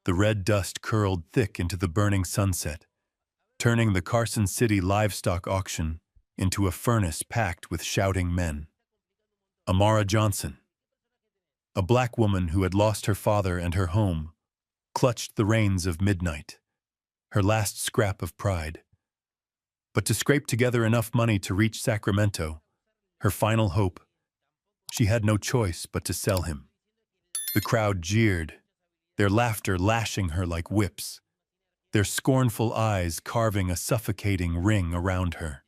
The red dust curled thick into the burning sunset, turning the Carson City livestock auction into a furnace packed with shouting men. Amara Johnson, a black woman who had lost her father and her home, clutched the reins of midnight, her last scrap of pride. But to scrape together enough money to reach Sacramento, her final hope, she had no choice but to sell him. The crowd jeered, their laughter lashing her like whips, their scornful eyes carving a suffocating ring around her.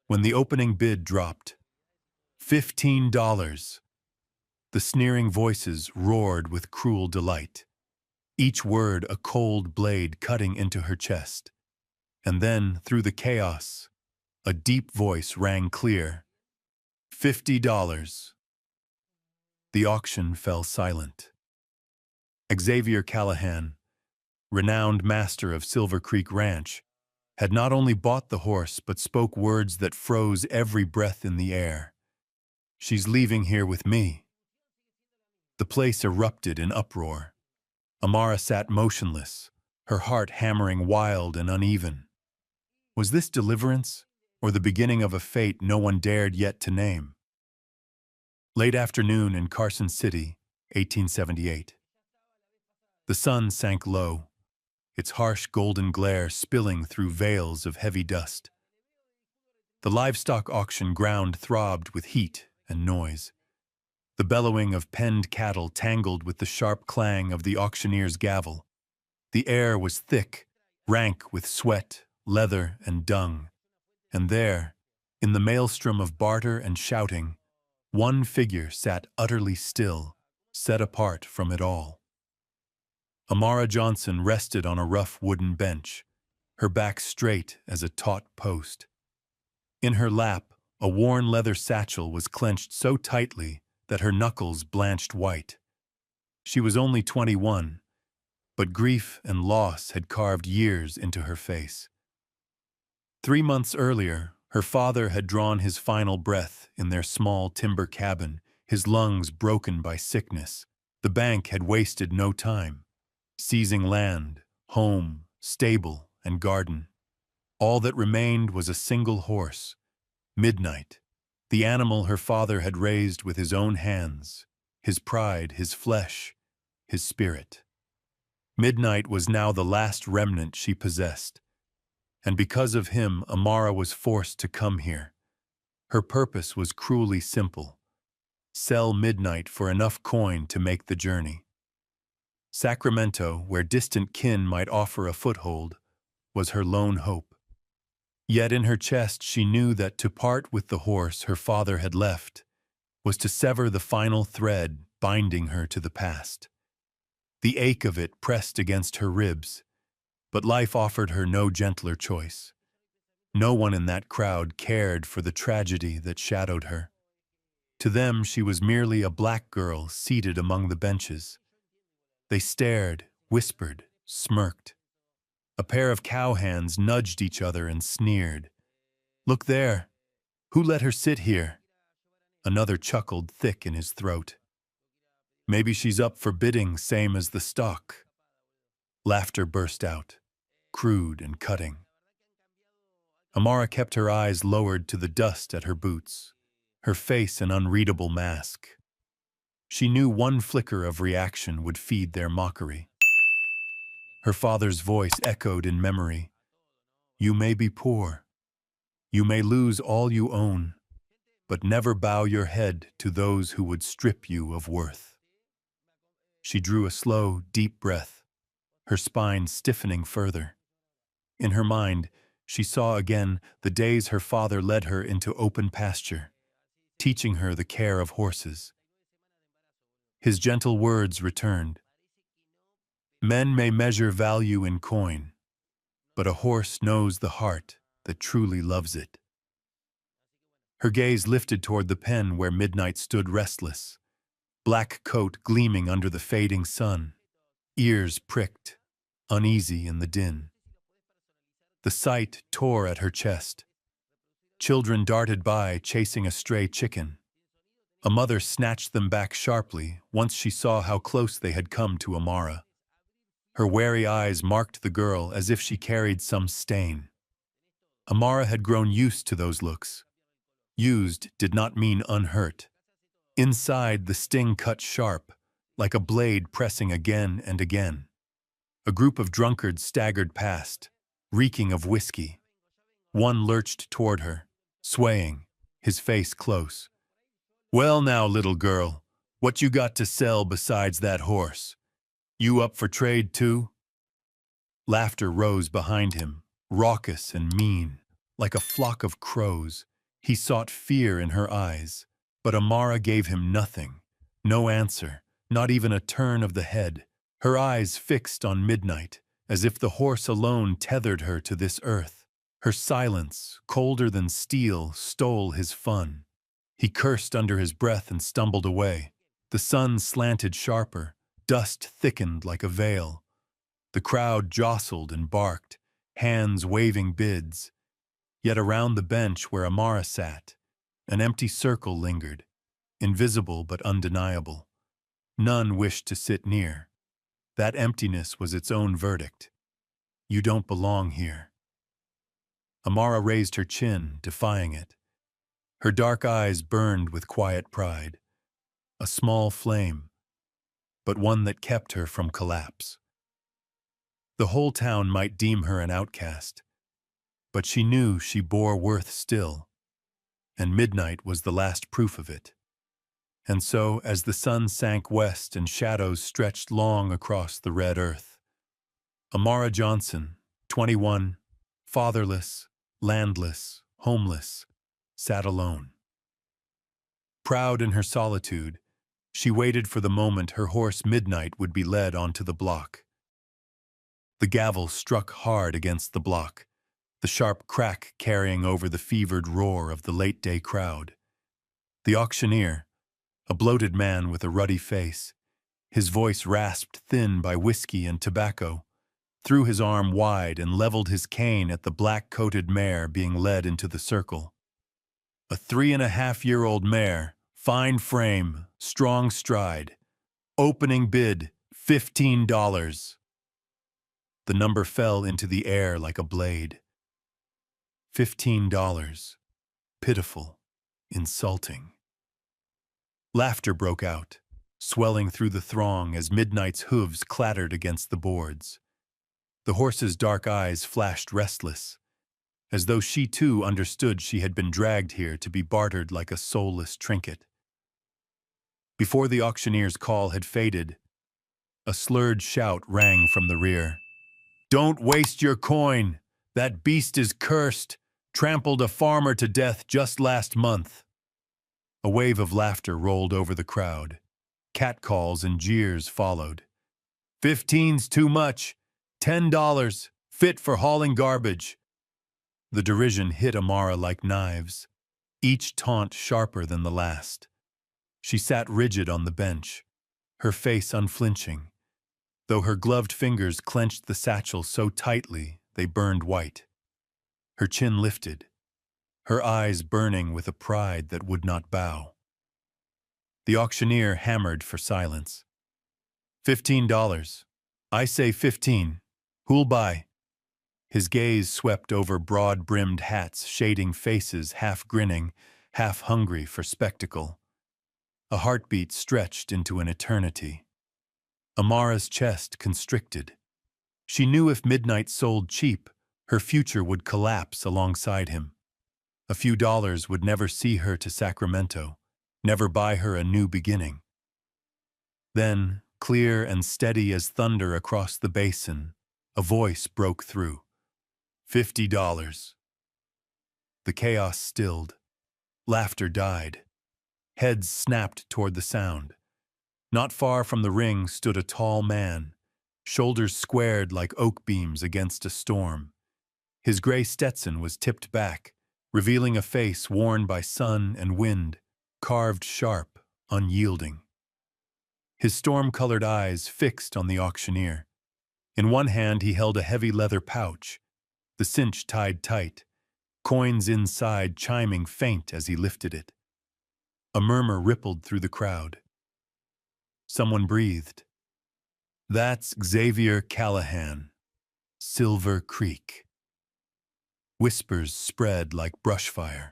When the opening bid dropped, $15, the sneering voices roared with cruel delight, each word a cold blade cutting into her chest. And then, through the chaos, a deep voice rang clear, $50. The auction fell silent. Xavier Callahan, renowned master of Silver Creek Ranch, had not only bought the horse but spoke words that froze every breath in the air. "She's leaving here with me." The place erupted in uproar. Amara sat motionless, her heart hammering wild and uneven. Was this deliverance, or the beginning of a fate no one dared yet to name? Late afternoon in Carson City, 1878. The sun sank low, its harsh golden glare spilling through veils of heavy dust. The livestock auction ground throbbed with heat and noise. The bellowing of penned cattle tangled with the sharp clang of the auctioneer's gavel. The air was thick, rank with sweat, leather, and dung. And there, in the maelstrom of barter and shouting, one figure sat utterly still, set apart from it all. Amara Johnson rested on a rough wooden bench, her back straight as a taut post. In her lap, a worn leather satchel was clenched so tightly that her knuckles blanched white. She was only 21, but grief and loss had carved years into her face. 3 months earlier, her father had drawn his final breath in their small timber cabin, his lungs broken by sickness. The bank had wasted no time, seizing land, home, stable, and garden. All that remained was a single horse, Midnight, the animal her father had raised with his own hands, his pride, his flesh, his spirit. Midnight was now the last remnant she possessed, and because of him, Amara was forced to come here. Her purpose was cruelly simple: sell Midnight for enough coin to make the journey. Sacramento, where distant kin might offer a foothold, was her lone hope. Yet in her chest she knew that to part with the horse her father had left was to sever the final thread binding her to the past. The ache of it pressed against her ribs, but life offered her no gentler choice. No one in that crowd cared for the tragedy that shadowed her. To them she was merely a black girl seated among the benches. They stared, whispered, smirked. A pair of cowhands nudged each other and sneered. "Look there! Who let her sit here?" Another chuckled thick in his throat. "Maybe she's up for bidding, same as the stock." Laughter burst out, crude and cutting. Amara kept her eyes lowered to the dust at her boots, her face an unreadable mask. She knew one flicker of reaction would feed their mockery. Her father's voice echoed in memory. "You may be poor. You may lose all you own, but never bow your head to those who would strip you of worth." She drew a slow, deep breath, her spine stiffening further. In her mind, she saw again the days her father led her into open pasture, teaching her the care of horses. His gentle words returned. "Men may measure value in coin, but a horse knows the heart that truly loves it." Her gaze lifted toward the pen where Midnight stood restless, black coat gleaming under the fading sun, ears pricked, uneasy in the din. The sight tore at her chest. Children darted by, chasing a stray chicken. A mother snatched them back sharply once she saw how close they had come to Amara. Her wary eyes marked the girl as if she carried some stain. Amara had grown used to those looks. Used did not mean unhurt. Inside, the sting cut sharp, like a blade pressing again and again. A group of drunkards staggered past, reeking of whiskey. One lurched toward her, swaying, his face close. "Well now, little girl, what you got to sell besides that horse? You up for trade too?" Laughter rose behind him, raucous and mean, like a flock of crows. He sought fear in her eyes, but Amara gave him nothing, no answer, not even a turn of the head, her eyes fixed on midnight, as if the horse alone tethered her to this earth. Her silence, colder than steel, stole his fun. He cursed under his breath and stumbled away. The sun slanted sharper, dust thickened like a veil. The crowd jostled and barked, hands waving bids. Yet around the bench where Amara sat, an empty circle lingered, invisible but undeniable. None wished to sit near. That emptiness was its own verdict. You don't belong here. Amara raised her chin, defying it. Her dark eyes burned with quiet pride. A small flame, but one that kept her from collapse. The whole town might deem her an outcast, but she knew she bore worth still, and midnight was the last proof of it. And so, as the sun sank west and shadows stretched long across the red earth, Amara Johnson, 21, fatherless, landless, homeless, sat alone. Proud in her solitude, she waited for the moment her horse Midnight would be led onto the block. The gavel struck hard against the block, the sharp crack carrying over the fevered roar of the late-day crowd. The auctioneer, a bloated man with a ruddy face, his voice rasped thin by whiskey and tobacco, threw his arm wide and leveled his cane at the black-coated mare being led into the circle. A 3.5-year-old mare, fine frame, strong stride. Opening bid, $15. The number fell into the air like a blade. $15. Pitiful, insulting. Laughter broke out, swelling through the throng as Midnight's hooves clattered against the boards. The horse's dark eyes flashed restless, as though she too understood she had been dragged here to be bartered like a soulless trinket. Before the auctioneer's call had faded, a slurred shout rang from the rear. "Don't waste your coin! That beast is cursed! Trampled a farmer to death just last month!" A wave of laughter rolled over the crowd. Catcalls and jeers followed. "15's too much! $10! Fit for hauling garbage!" The derision hit Amara like knives, each taunt sharper than the last. She sat rigid on the bench, her face unflinching, though her gloved fingers clenched the satchel so tightly they burned white. Her chin lifted, her eyes burning with a pride that would not bow. The auctioneer hammered for silence. $15. I say 15. Who'll buy? His gaze swept over broad-brimmed hats shading faces half grinning, half hungry for spectacle. A heartbeat stretched into an eternity. Amara's chest constricted. She knew if Midnight sold cheap, her future would collapse alongside him. A few dollars would never see her to Sacramento, never buy her a new beginning. Then, clear and steady as thunder across the basin, a voice broke through. $50. The chaos stilled. Laughter died. Heads snapped toward the sound. Not far from the ring stood a tall man, shoulders squared like oak beams against a storm. His gray Stetson was tipped back, revealing a face worn by sun and wind, carved sharp, unyielding. His storm-colored eyes fixed on the auctioneer. In one hand he held a heavy leather pouch, the cinch tied tight, coins inside chiming faint as he lifted it. A murmur rippled through the crowd. Someone breathed. That's Xavier Callahan, Silver Creek. Whispers spread like brushfire.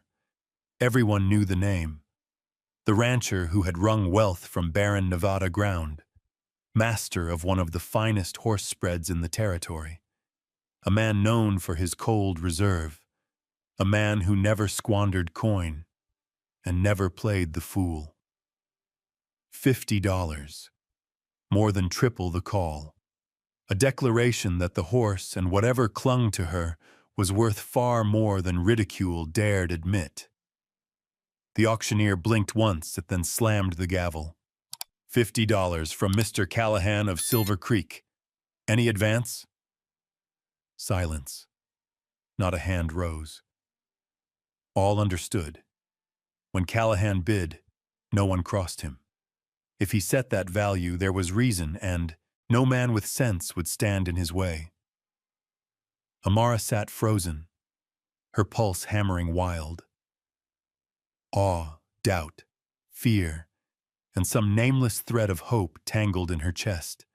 Everyone knew the name. The rancher who had wrung wealth from barren Nevada ground, master of one of the finest horse spreads in the territory, a man known for his cold reserve, a man who never squandered coin and never played the fool. $50, more than triple the call. A declaration that the horse and whatever clung to her was worth far more than ridicule dared admit. The auctioneer blinked once and then slammed the gavel. $50 from Mr. Callahan of Silver Creek. Any advance? Silence. Not a hand rose. All understood. When Callahan bid, no one crossed him. If he set that value, there was reason, and no man with sense would stand in his way. Amara sat frozen, her pulse hammering wild. Awe, doubt, fear, and some nameless thread of hope tangled in her chest.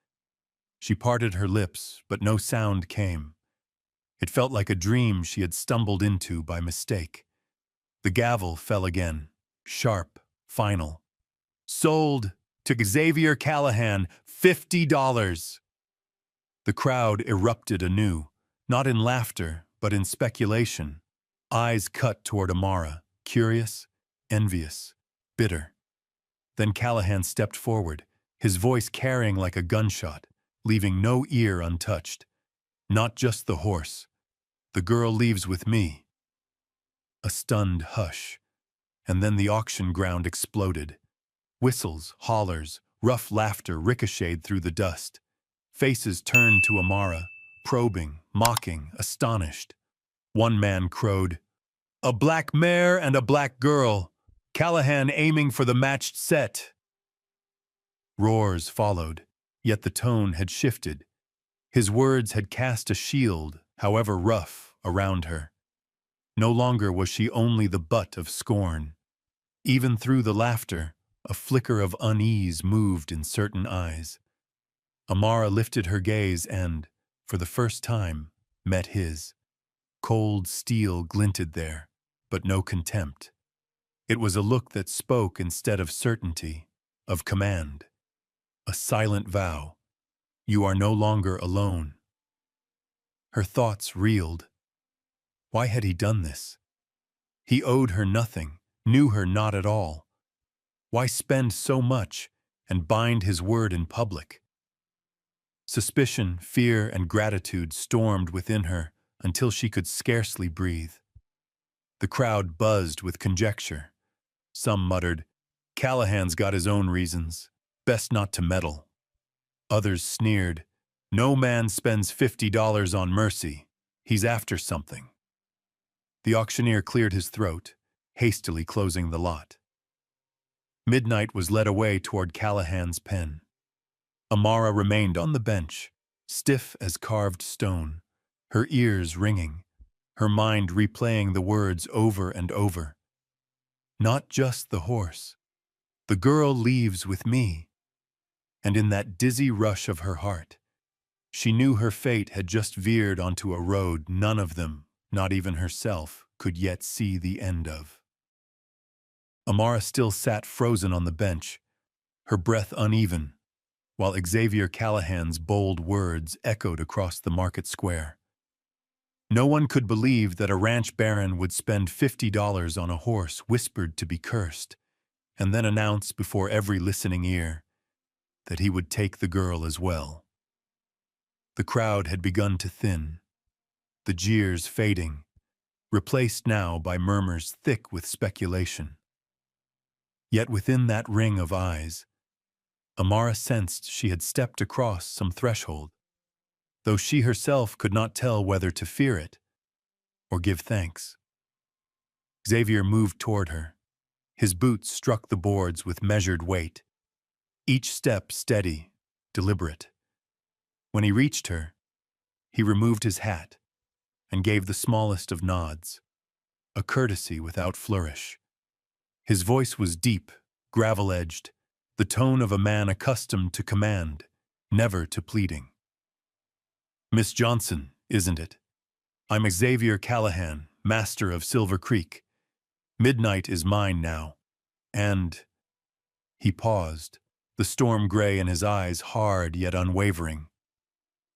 She parted her lips, but no sound came. It felt like a dream she had stumbled into by mistake. The gavel fell again, sharp, final. Sold to Xavier Callahan, $50. The crowd erupted anew, not in laughter, but in speculation. Eyes cut toward Amara, curious, envious, bitter. Then Callahan stepped forward, his voice carrying like a gunshot, leaving no ear untouched. Not just the horse. The girl leaves with me. A stunned hush, and then the auction ground exploded. Whistles, hollers, rough laughter ricocheted through the dust. Faces turned to Amara, probing, mocking, astonished. One man crowed, "A black mare and a black girl. Callahan aiming for the matched set." Roars followed, yet the tone had shifted. His words had cast a shield, however rough, around her. No longer was she only the butt of scorn. Even through the laughter, a flicker of unease moved in certain eyes. Amara lifted her gaze and, for the first time, met his. Cold steel glinted there, but no contempt. It was a look that spoke instead of certainty, of command. A silent vow. You are no longer alone. Her thoughts reeled. Why had he done this? He owed her nothing, knew her not at all. Why spend so much and bind his word in public? Suspicion, fear, and gratitude stormed within her until she could scarcely breathe. The crowd buzzed with conjecture. Some muttered, "Callahan's got his own reasons. Best not to meddle." Others sneered, "No man spends $50 on mercy. He's after something." The auctioneer cleared his throat, hastily closing the lot. Midnight was led away toward Callahan's pen. Amara remained on the bench, stiff as carved stone, her ears ringing, her mind replaying the words over and over. Not just the horse. The girl leaves with me. And in that dizzy rush of her heart, she knew her fate had just veered onto a road none of them, not even herself, could yet see the end of. Amara still sat frozen on the bench, her breath uneven, while Xavier Callahan's bold words echoed across the market square. No one could believe that a ranch baron would spend $50 on a horse whispered to be cursed, and then announce before every listening ear that he would take the girl as well. The crowd had begun to thin, the jeers fading, replaced now by murmurs thick with speculation. Yet within that ring of eyes, Amara sensed she had stepped across some threshold, though she herself could not tell whether to fear it or give thanks. Xavier moved toward her. His boots struck the boards with measured weight, each step steady, deliberate. When he reached her, he removed his hat and gave the smallest of nods, a courtesy without flourish. His voice was deep, gravel-edged, the tone of a man accustomed to command, never to pleading. "Miss Johnson, isn't it? I'm Xavier Callahan, master of Silver Creek. Midnight is mine now, and—" He paused, the storm gray in his eyes hard yet unwavering.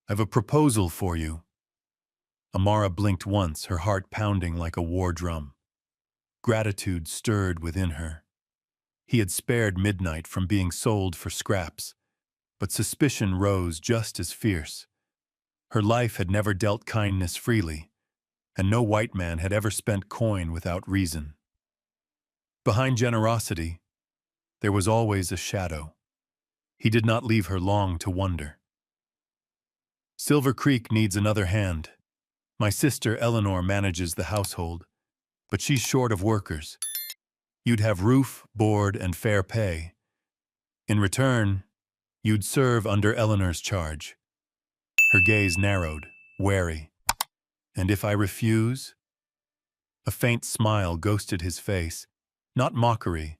"I've a proposal for you." Amara blinked once, her heart pounding like a war drum. Gratitude stirred within her. He had spared Midnight from being sold for scraps, but suspicion rose just as fierce. Her life had never dealt kindness freely, and no white man had ever spent coin without reason. Behind generosity, there was always a shadow. He did not leave her long to wonder. "Silver Creek needs another hand. My sister Eleanor manages the household, but she's short of workers. You'd have roof, board, and fair pay. In return, you'd serve under Eleanor's charge." Her gaze narrowed, wary. "And if I refuse?" A faint smile ghosted his face, not mockery,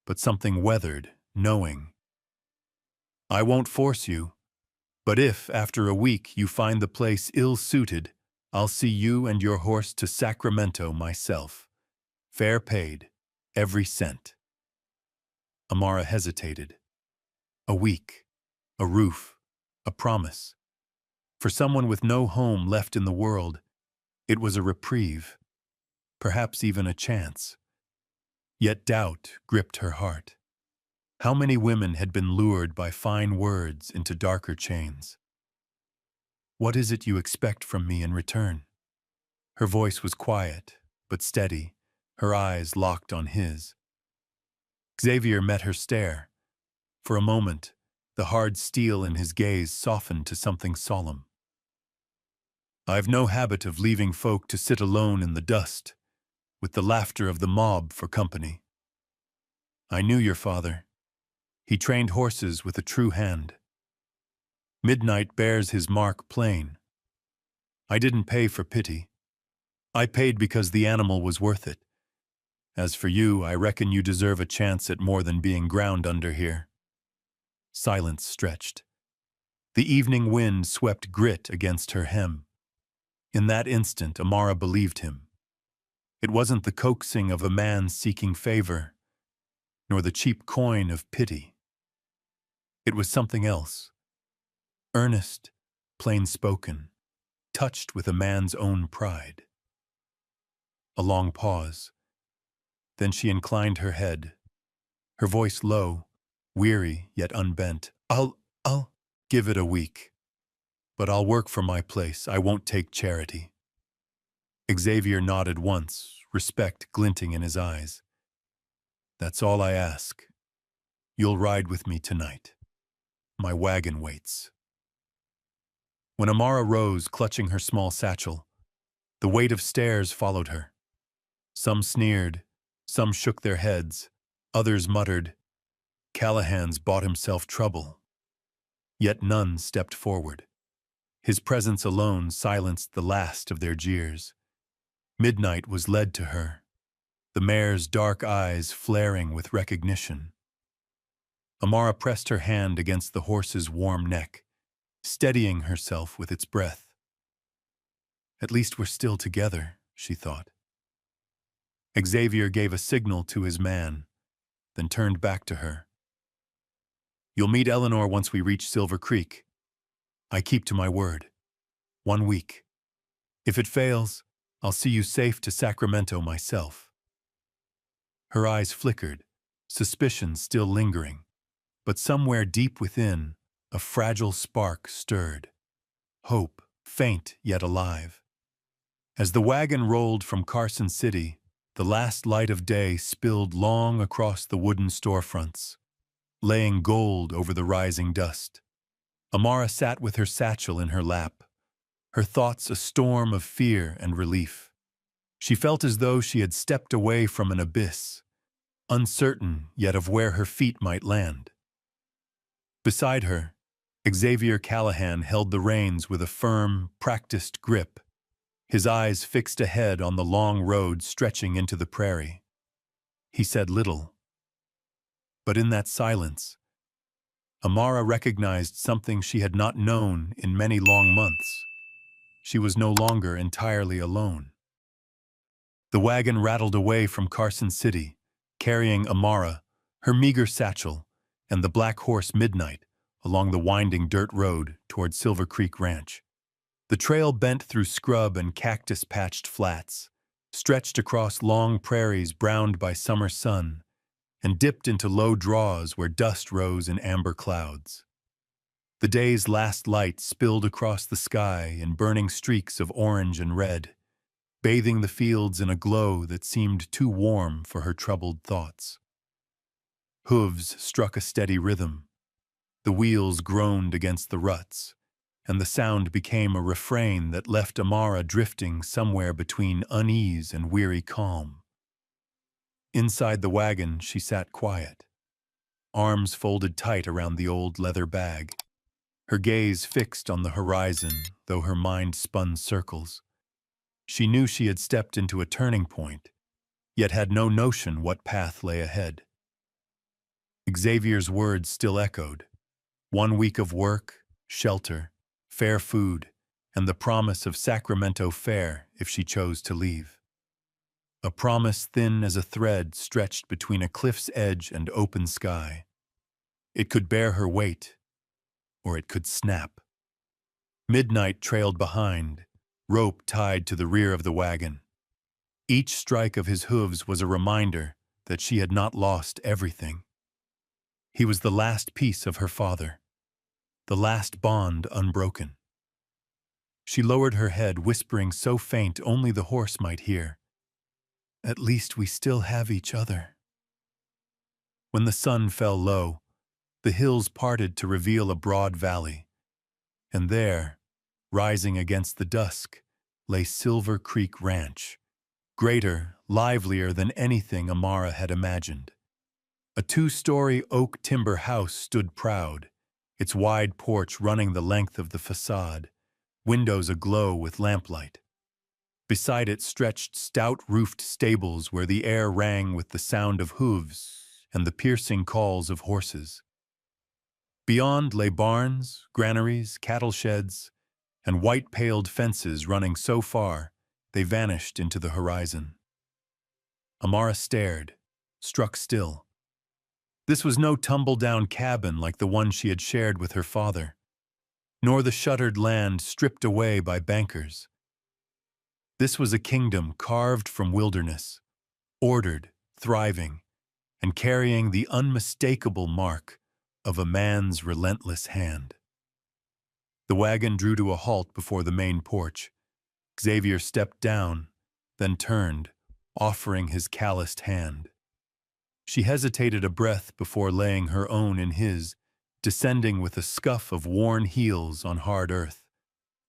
but something weathered, knowing. "I won't force you, but if, after a week, you find the place ill-suited, I'll see you and your horse to Sacramento myself. Fair paid, every cent." Amara hesitated. A week, a roof, a promise. For someone with no home left in the world, it was a reprieve, perhaps even a chance. Yet doubt gripped her heart. How many women had been lured by fine words into darker chains? "What is it you expect from me in return?" Her voice was quiet, but steady, her eyes locked on his. Xavier met her stare. For a moment, the hard steel in his gaze softened to something solemn. "I've no habit of leaving folk to sit alone in the dust, with the laughter of the mob for company. I knew your father. He trained horses with a true hand. Midnight bears his mark plain. I didn't pay for pity. I paid because the animal was worth it. As for you, I reckon you deserve a chance at more than being ground under here." Silence stretched. The evening wind swept grit against her hem. In that instant, Amara believed him. It wasn't the coaxing of a man seeking favor, nor the cheap coin of pity. It was something else. Earnest, plain-spoken, touched with a man's own pride. A long pause. Then she inclined her head, her voice low, weary yet unbent. I'll give it a week. But I'll work for my place. I won't take charity." Xavier nodded once, respect glinting in his eyes. "That's all I ask. You'll ride with me tonight. My wagon waits." When Amara rose, clutching her small satchel, the weight of stares followed her. Some sneered, some shook their heads, others muttered, "Callahan's bought himself trouble." Yet none stepped forward. His presence alone silenced the last of their jeers. Midnight was led to her, the mare's dark eyes flaring with recognition. Amara pressed her hand against the horse's warm neck, steadying herself with its breath. "At least we're still together," she thought. Xavier gave a signal to his man, then turned back to her. "You'll meet Eleanor once we reach Silver Creek. I keep to my word. 1 week. If it fails, I'll see you safe to Sacramento myself." Her eyes flickered, suspicion still lingering, but somewhere deep within, a fragile spark stirred. Hope, faint yet alive. As the wagon rolled from Carson City, the last light of day spilled long across the wooden storefronts, laying gold over the rising dust. Amara sat with her satchel in her lap, her thoughts a storm of fear and relief. She felt as though she had stepped away from an abyss, uncertain yet of where her feet might land. Beside her, Xavier Callahan held the reins with a firm, practiced grip, his eyes fixed ahead on the long road stretching into the prairie. He said little. But in that silence, Amara recognized something she had not known in many long months. She was no longer entirely alone. The wagon rattled away from Carson City, carrying Amara, her meager satchel, and the black horse Midnight along the winding dirt road toward Silver Creek Ranch. The trail bent through scrub and cactus-patched flats, stretched across long prairies browned by summer sun, and dipped into low draws where dust rose in amber clouds. The day's last light spilled across the sky in burning streaks of orange and red, bathing the fields in a glow that seemed too warm for her troubled thoughts. Hooves struck a steady rhythm. The wheels groaned against the ruts, and the sound became a refrain that left Amara drifting somewhere between unease and weary calm. Inside the wagon, she sat quiet, arms folded tight around the old leather bag, her gaze fixed on the horizon, though her mind spun circles. She knew she had stepped into a turning point, yet had no notion what path lay ahead. Xavier's words still echoed. 1 week of work, shelter, fair food, and the promise of Sacramento fare if she chose to leave. A promise thin as a thread stretched between a cliff's edge and open sky. It could bear her weight, or it could snap. Midnight trailed behind, rope tied to the rear of the wagon. Each strike of his hooves was a reminder that she had not lost everything. He was the last piece of her father, the last bond unbroken. She lowered her head, whispering so faint only the horse might hear, "At least we still have each other." When the sun fell low, the hills parted to reveal a broad valley, and there, rising against the dusk, lay Silver Creek Ranch, greater, livelier than anything Amara had imagined. A 2-story oak timber house stood proud, its wide porch running the length of the facade, windows aglow with lamplight. Beside it stretched stout-roofed stables where the air rang with the sound of hooves and the piercing calls of horses. Beyond lay barns, granaries, cattle sheds, and white-paled fences running so far they vanished into the horizon. Amara stared, struck still. This was no tumble-down cabin like the one she had shared with her father, nor the shuttered land stripped away by bankers. This was a kingdom carved from wilderness, ordered, thriving, and carrying the unmistakable mark of a man's relentless hand. The wagon drew to a halt before the main porch. Xavier stepped down, then turned, offering his calloused hand. She hesitated a breath before laying her own in his, descending with a scuff of worn heels on hard earth.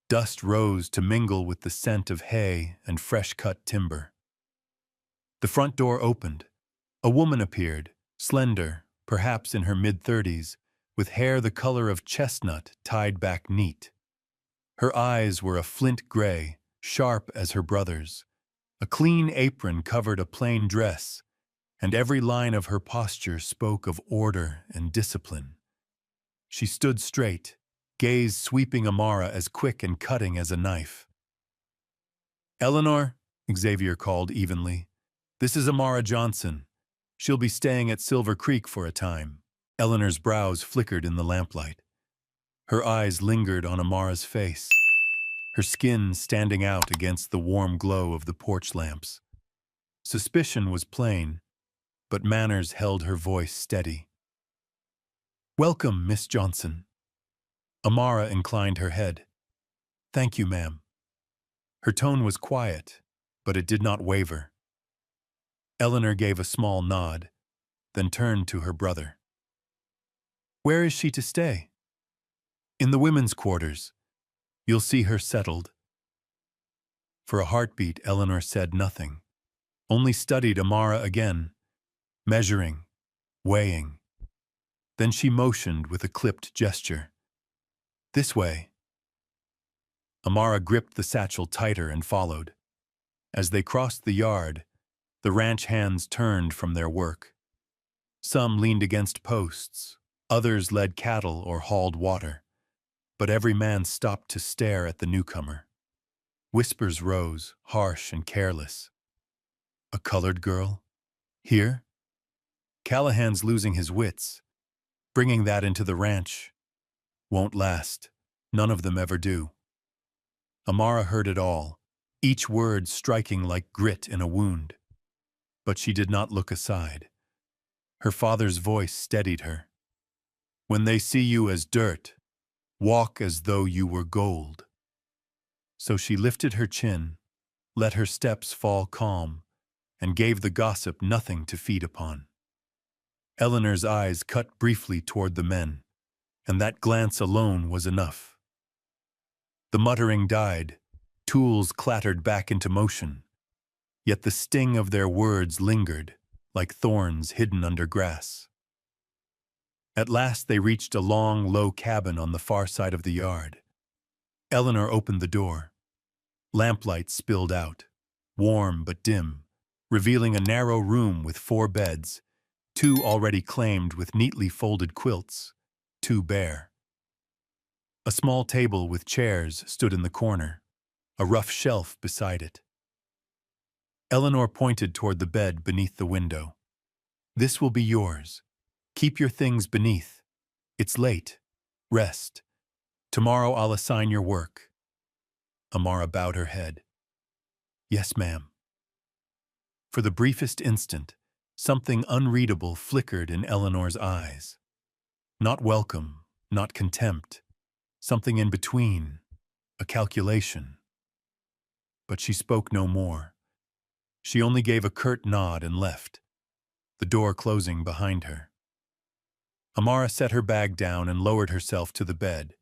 Dust rose to mingle with the scent of hay and fresh-cut timber. The front door opened. A woman appeared, slender, perhaps in her mid-30s, with hair the color of chestnut tied back neat. Her eyes were a flint gray, sharp as her brother's. A clean apron covered a plain dress, and every line of her posture spoke of order and discipline. She stood straight, gaze sweeping Amara as quick and cutting as a knife. "Eleanor," Xavier called evenly, "this is Amara Johnson. She'll be staying at Silver Creek for a time." Eleanor's brows flickered in the lamplight. Her eyes lingered on Amara's face, her skin standing out against the warm glow of the porch lamps. Suspicion was plain, but manners held her voice steady. "Welcome, Miss Johnson." Amara inclined her head. "Thank you, ma'am." Her tone was quiet, but it did not waver. Eleanor gave a small nod, then turned to her brother. "Where is she to stay?" "In the women's quarters. You'll see her settled." For a heartbeat, Eleanor said nothing, only studied Amara again, measuring, weighing. Then she motioned with a clipped gesture. "This way." Amara gripped the satchel tighter and followed. As they crossed the yard, the ranch hands turned from their work. Some leaned against posts, Others led cattle or hauled water, but every man stopped to stare at the newcomer. Whispers rose, harsh and careless. A colored girl? Here? Callahan's losing his wits. Bringing that into the ranch won't last. None of them ever do. Amara heard it all, each word striking like grit in a wound. But she did not look aside. Her father's voice steadied her. When they see you as dirt, walk as though you were gold. So she lifted her chin, let her steps fall calm, and gave the gossip nothing to feed upon. Eleanor's eyes cut briefly toward the men, and that glance alone was enough. The muttering died, tools clattered back into motion, yet the sting of their words lingered, like thorns hidden under grass. At last they reached a long, low cabin on the far side of the yard. Eleanor opened the door. Lamplight spilled out, warm but dim, revealing a narrow room with 4 beds, 2 already claimed with neatly folded quilts, 2 bare. A small table with chairs stood in the corner, a rough shelf beside it. Eleanor pointed toward the bed beneath the window. This will be yours. Keep your things beneath. It's late. Rest. Tomorrow I'll assign your work. Amara bowed her head. Yes, ma'am. For the briefest instant, something unreadable flickered in Eleanor's eyes. Not welcome, not contempt, something in between, a calculation. But she spoke no more. She only gave a curt nod and left, the door closing behind her. Amara set her bag down and lowered herself to the bed.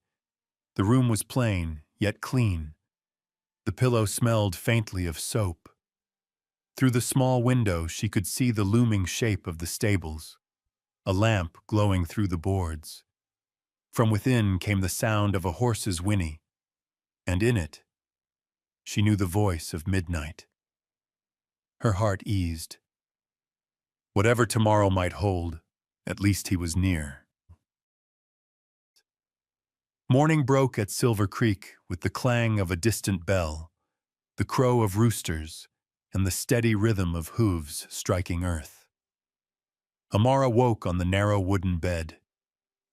The room was plain, yet clean. The pillow smelled faintly of soap. Through the small window she could see the looming shape of the stables, a lamp glowing through the boards. From within came the sound of a horse's whinny, and in it, she knew the voice of midnight. Her heart eased. Whatever tomorrow might hold, at least he was near. Morning broke at Silver Creek with the clang of a distant bell, the crow of roosters, and the steady rhythm of hooves striking earth. Amara woke on the narrow wooden bed,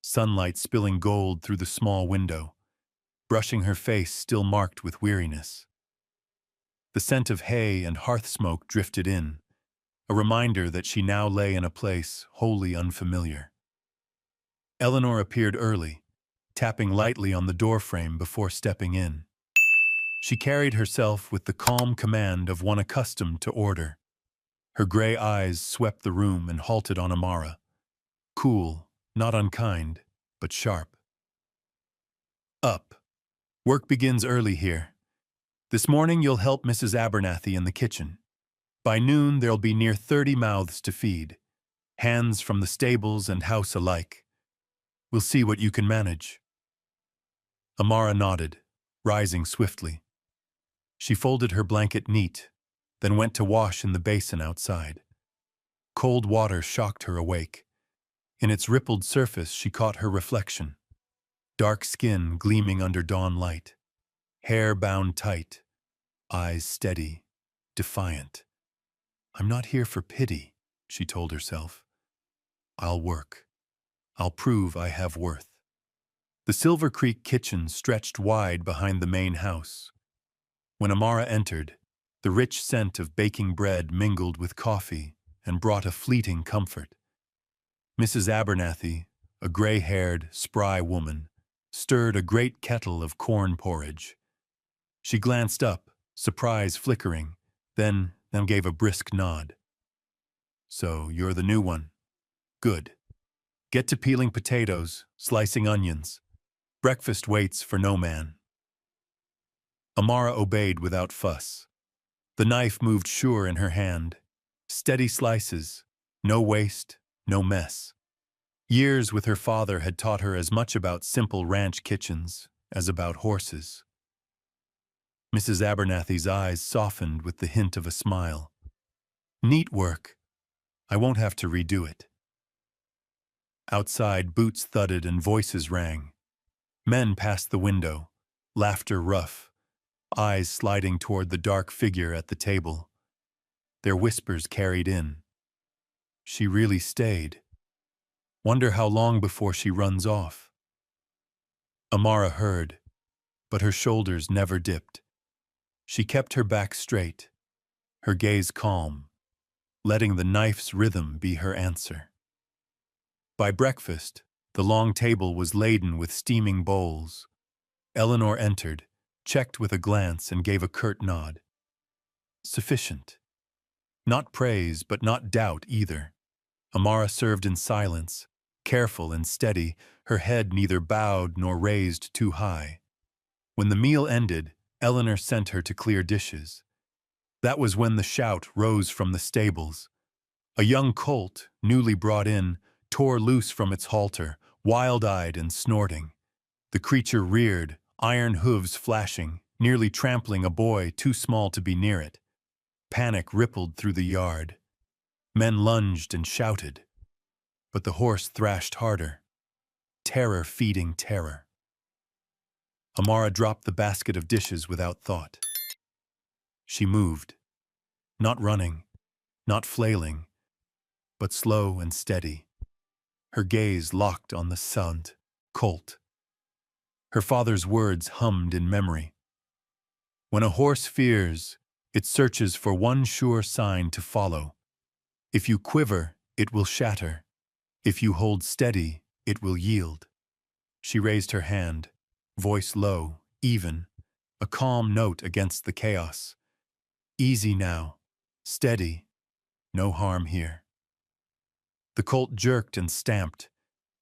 sunlight spilling gold through the small window, brushing her face still marked with weariness. The scent of hay and hearth smoke drifted in, a reminder that she now lay in a place wholly unfamiliar. Eleanor appeared early, tapping lightly on the doorframe before stepping in. She carried herself with the calm command of one accustomed to order. Her gray eyes swept the room and halted on Amara. Cool, not unkind, but sharp. Up. Work begins early here. This morning you'll help Mrs. Abernathy in the kitchen. By noon there'll be near 30 mouths to feed, hands from the stables and house alike. We'll see what you can manage. Amara nodded, rising swiftly. She folded her blanket neat, then went to wash in the basin outside. Cold water shocked her awake. In its rippled surface she caught her reflection. Dark skin gleaming under dawn light. Hair bound tight. Eyes steady, defiant. I'm not here for pity, she told herself. I'll work. I'll prove I have worth. The Silver Creek kitchen stretched wide behind the main house. When Amara entered, the rich scent of baking bread mingled with coffee and brought a fleeting comfort. Mrs. Abernathy, a gray-haired, spry woman, stirred a great kettle of corn porridge. She glanced up, surprise flickering, then gave a brisk nod. So you're the new one. Good. Get to peeling potatoes, slicing onions. Breakfast waits for no man. Amara obeyed without fuss. The knife moved sure in her hand. Steady slices, no waste, no mess. Years with her father had taught her as much about simple ranch kitchens as about horses. Mrs. Abernathy's eyes softened with the hint of a smile. Neat work. I won't have to redo it. Outside, boots thudded and voices rang. Men passed the window, laughter rough, eyes sliding toward the dark figure at the table. Their whispers carried in. She really stayed. Wonder how long before she runs off. Amara heard, but her shoulders never dipped. She kept her back straight, her gaze calm, letting the knife's rhythm be her answer. By breakfast, the long table was laden with steaming bowls. Eleanor entered, checked with a glance, and gave a curt nod. Sufficient. Not praise, but not doubt either. Amara served in silence, careful and steady, her head neither bowed nor raised too high. When the meal ended, Eleanor sent her to clear dishes. That was when the shout rose from the stables. A young colt, newly brought in, tore loose from its halter, wild-eyed and snorting. The creature reared, iron hooves flashing, nearly trampling a boy too small to be near it. Panic rippled through the yard. Men lunged and shouted. But the horse thrashed harder, terror feeding terror. Amara dropped the basket of dishes without thought. She moved, not running, not flailing, but slow and steady, her gaze locked on the stunned colt. Her father's words hummed in memory. When a horse fears, it searches for one sure sign to follow. If you quiver, it will shatter. If you hold steady, it will yield. She raised her hand, voice low, even, a calm note against the chaos. Easy now, steady, no harm here. The colt jerked and stamped,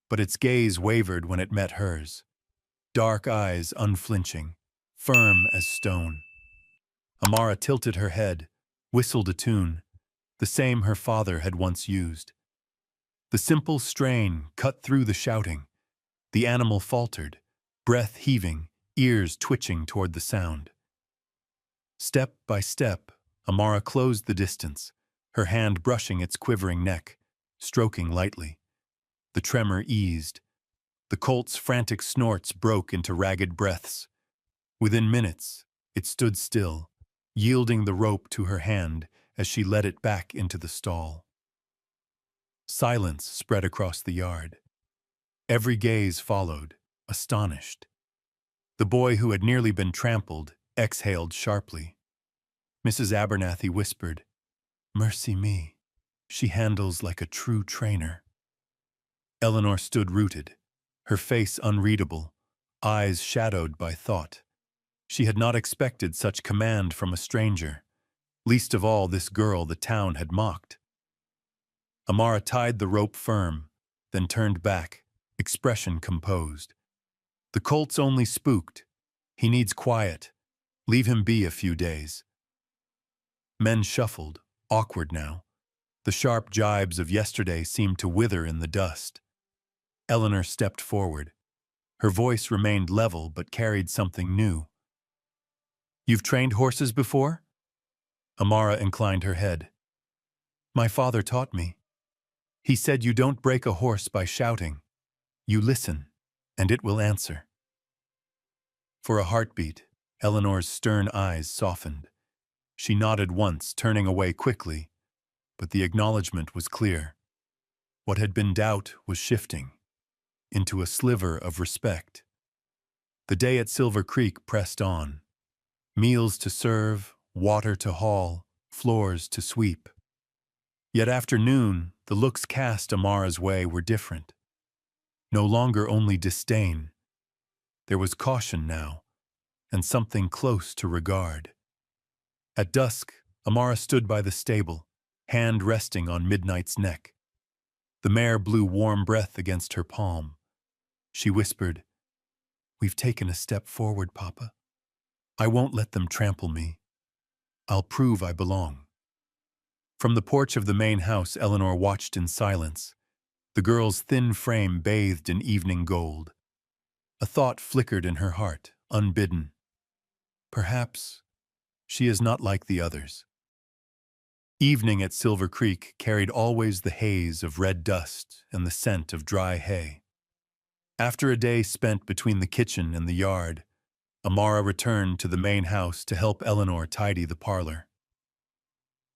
but its gaze wavered when it met hers. Dark eyes unflinching, firm as stone. Amara tilted her head, whistled a tune, the same her father had once used. The simple strain cut through the shouting. The animal faltered, breath heaving, ears twitching toward the sound. Step by step, Amara closed the distance, her hand brushing its quivering neck, stroking lightly. The tremor eased. The colt's frantic snorts broke into ragged breaths. Within minutes, it stood still, yielding the rope to her hand as she led it back into the stall. Silence spread across the yard. Every gaze followed, astonished. The boy who had nearly been trampled exhaled sharply. Mrs. Abernathy whispered, "Mercy me, she handles like a true trainer." Eleanor stood rooted, her face unreadable, eyes shadowed by thought. She had not expected such command from a stranger, least of all this girl the town had mocked. Amara tied the rope firm, then turned back, expression composed. "The colt's only spooked. He needs quiet. Leave him be a few days." Men shuffled, awkward now. The sharp jibes of yesterday seemed to wither in the dust. Eleanor stepped forward. Her voice remained level but carried something new. "You've trained horses before?" Amara inclined her head. "My father taught me. He said you don't break a horse by shouting. You listen, and it will answer." For a heartbeat, Eleanor's stern eyes softened. She nodded once, turning away quickly, but the acknowledgement was clear. What had been doubt was shifting into a sliver of respect. The day at Silver Creek pressed on. Meals to serve, water to haul, floors to sweep. Yet after noon, the looks cast Amara's way were different. No longer only disdain. There was caution now, and something close to regard. At dusk, Amara stood by the stable, hand resting on Midnight's neck. The mare blew warm breath against her palm. She whispered, "We've taken a step forward, Papa. I won't let them trample me. I'll prove I belong." From the porch of the main house, Eleanor watched in silence, the girl's thin frame bathed in evening gold. A thought flickered in her heart, unbidden. Perhaps she is not like the others. Evening at Silver Creek carried always the haze of red dust and the scent of dry hay. After a day spent between the kitchen and the yard, Amara returned to the main house to help Eleanor tidy the parlor.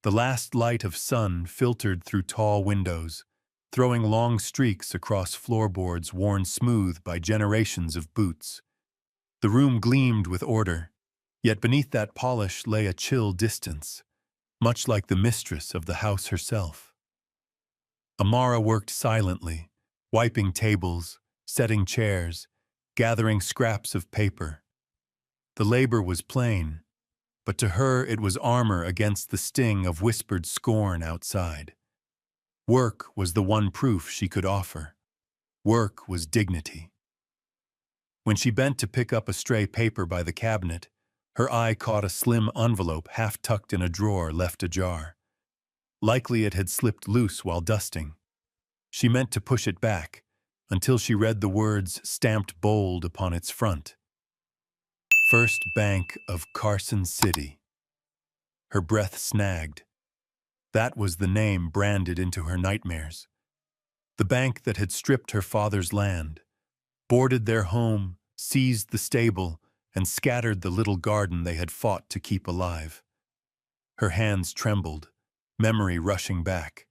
The last light of sun filtered through tall windows, throwing long streaks across floorboards worn smooth by generations of boots. The room gleamed with order, yet beneath that polish lay a chill distance, much like the mistress of the house herself. Amara worked silently, wiping tables, setting chairs, gathering scraps of paper. The labor was plain, but to her it was armor against the sting of whispered scorn outside. Work was the one proof she could offer. Work was dignity. When she bent to pick up a stray paper by the cabinet, her eye caught a slim envelope half tucked in a drawer left ajar. Likely it had slipped loose while dusting. She meant to push it back, until she read the words stamped bold upon its front. First Bank of Carson City. Her breath snagged. That was the name branded into her nightmares. The bank that had stripped her father's land, boarded their home, seized the stable, and scattered the little garden they had fought to keep alive. Her hands trembled, memory rushing back.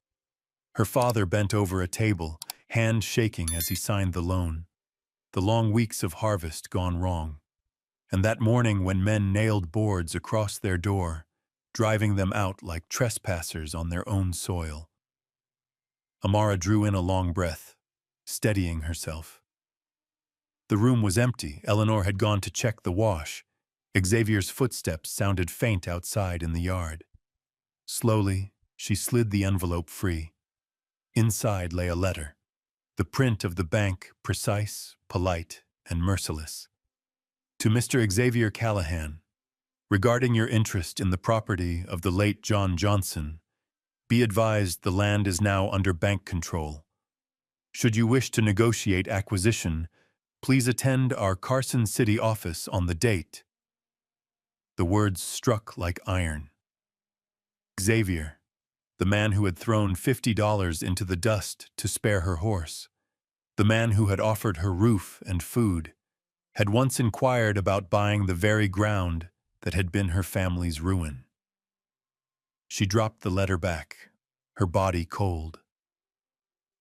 Her father bent over a table, hand shaking as he signed the loan. The long weeks of harvest gone wrong. And that morning when men nailed boards across their door, driving them out like trespassers on their own soil. Amara drew in a long breath, steadying herself. The room was empty. Eleanor had gone to check the wash. Xavier's footsteps sounded faint outside in the yard. Slowly, she slid the envelope free. Inside lay a letter, the print of the bank precise, polite, and merciless. To Mr. Xavier Callahan, regarding your interest in the property of the late John Johnson, be advised the land is now under bank control. Should you wish to negotiate acquisition, please attend our Carson City office on the date. The words struck like iron. Xavier, the man who had thrown $50 into the dust to spare her horse, the man who had offered her roof and food, had once inquired about buying the very ground that had been her family's ruin. She dropped the letter back, her body cold.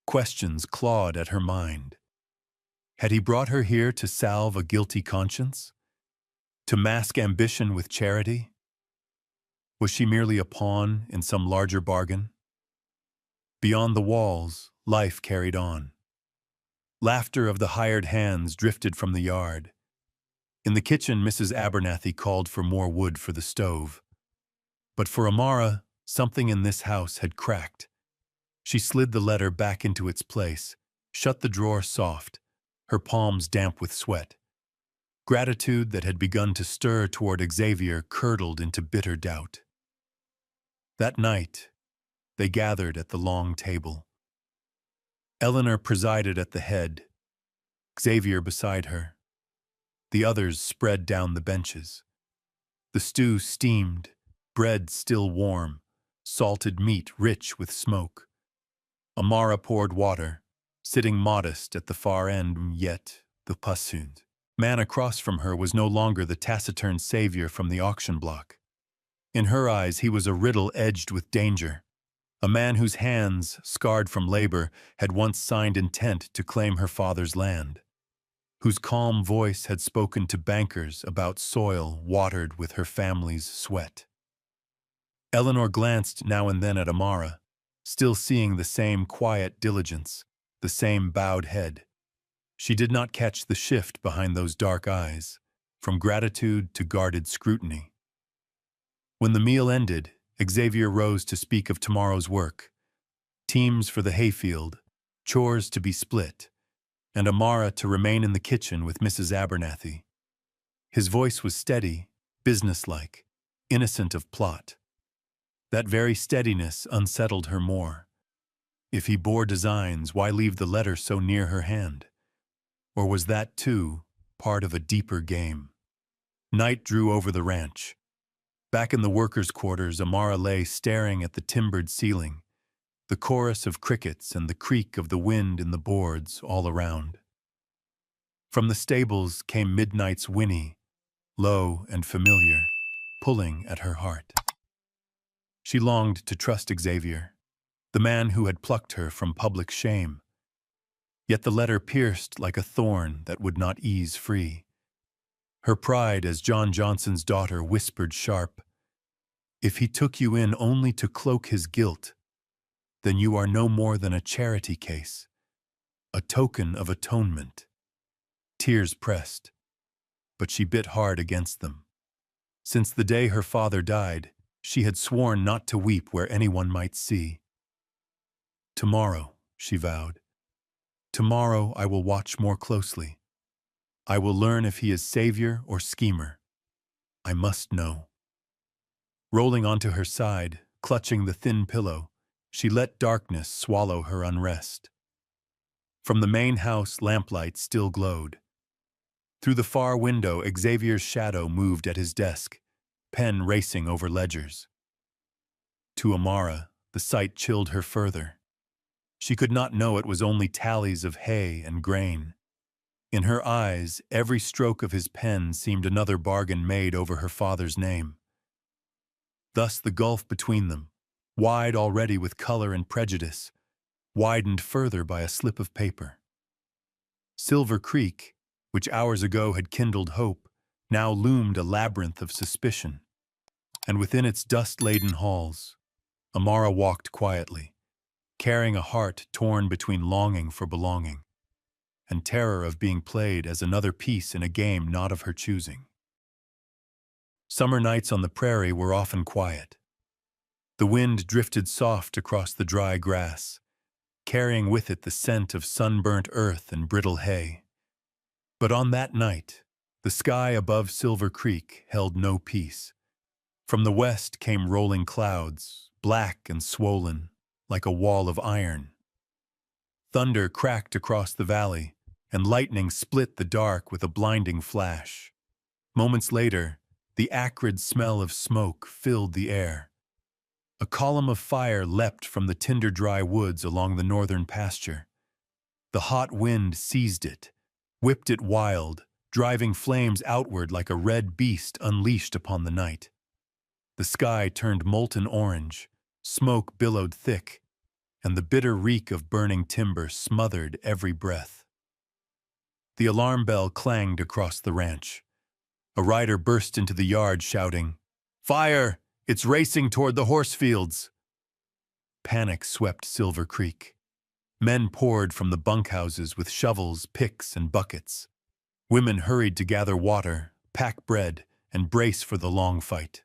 Questions clawed at her mind. Had he brought her here to salve a guilty conscience? To mask ambition with charity? Was she merely a pawn in some larger bargain? Beyond the walls, life carried on. Laughter of the hired hands drifted from the yard. In the kitchen, Mrs. Abernathy called for more wood for the stove. But for Amara, something in this house had cracked. She slid the letter back into its place, shut the drawer soft, her palms damp with sweat. Gratitude that had begun to stir toward Xavier curdled into bitter doubt. That night, they gathered at the long table. Eleanor presided at the head, Xavier beside her. The others spread down the benches. The stew steamed, bread still warm, salted meat rich with smoke. Amara poured water, sitting modest at the far end, yet the pasund. Man across from her was no longer the taciturn savior from the auction block. In her eyes, he was a riddle edged with danger. A man whose hands, scarred from labor, had once signed intent to claim her father's land. Whose calm voice had spoken to bankers about soil watered with her family's sweat. Eleanor glanced now and then at Amara, still seeing the same quiet diligence, the same bowed head. She did not catch the shift behind those dark eyes, from gratitude to guarded scrutiny. When the meal ended, Xavier rose to speak of tomorrow's work. Teams for the hayfield, chores to be split, and Amara to remain in the kitchen with Mrs. Abernathy. His voice was steady, businesslike, innocent of plot. That very steadiness unsettled her more. If he bore designs, why leave the letter so near her hand? Or was that, too, part of a deeper game? Night drew over the ranch. Back in the workers' quarters, Amara lay staring at the timbered ceiling, the chorus of crickets and the creak of the wind in the boards all around. From the stables came midnight's whinny, low and familiar, pulling at her heart. She longed to trust Xavier, the man who had plucked her from public shame. Yet the letter pierced like a thorn that would not ease free. Her pride as John Johnson's daughter whispered sharp, "If he took you in only to cloak his guilt, then you are no more than a charity case, a token of atonement." Tears pressed, but she bit hard against them. Since the day her father died, she had sworn not to weep where anyone might see. "Tomorrow," she vowed, "tomorrow I will watch more closely. I will learn if he is savior or schemer. I must know." Rolling onto her side, clutching the thin pillow, she let darkness swallow her unrest. From the main house, lamplight still glowed. Through the far window, Xavier's shadow moved at his desk, pen racing over ledgers. To Amara, the sight chilled her further. She could not know it was only tallies of hay and grain. In her eyes, every stroke of his pen seemed another bargain made over her father's name. Thus the gulf between them, wide already with color and prejudice, widened further by a slip of paper. Silver Creek, which hours ago had kindled hope, now loomed a labyrinth of suspicion. And within its dust-laden halls, Amara walked quietly, carrying a heart torn between longing for belonging and terror of being played as another piece in a game not of her choosing. Summer nights on the prairie were often quiet. The wind drifted soft across the dry grass, carrying with it the scent of sunburnt earth and brittle hay. But on that night, the sky above Silver Creek held no peace. From the west came rolling clouds, black and swollen, like a wall of iron. Thunder cracked across the valley, and lightning split the dark with a blinding flash. Moments later, the acrid smell of smoke filled the air. A column of fire leapt from the tinder-dry woods along the northern pasture. The hot wind seized it, whipped it wild, driving flames outward like a red beast unleashed upon the night. The sky turned molten orange, smoke billowed thick, and the bitter reek of burning timber smothered every breath. The alarm bell clanged across the ranch. A rider burst into the yard shouting, "Fire! It's racing toward the horse fields!" Panic swept Silver Creek. Men poured from the bunkhouses with shovels, picks, and buckets. Women hurried to gather water, pack bread, and brace for the long fight.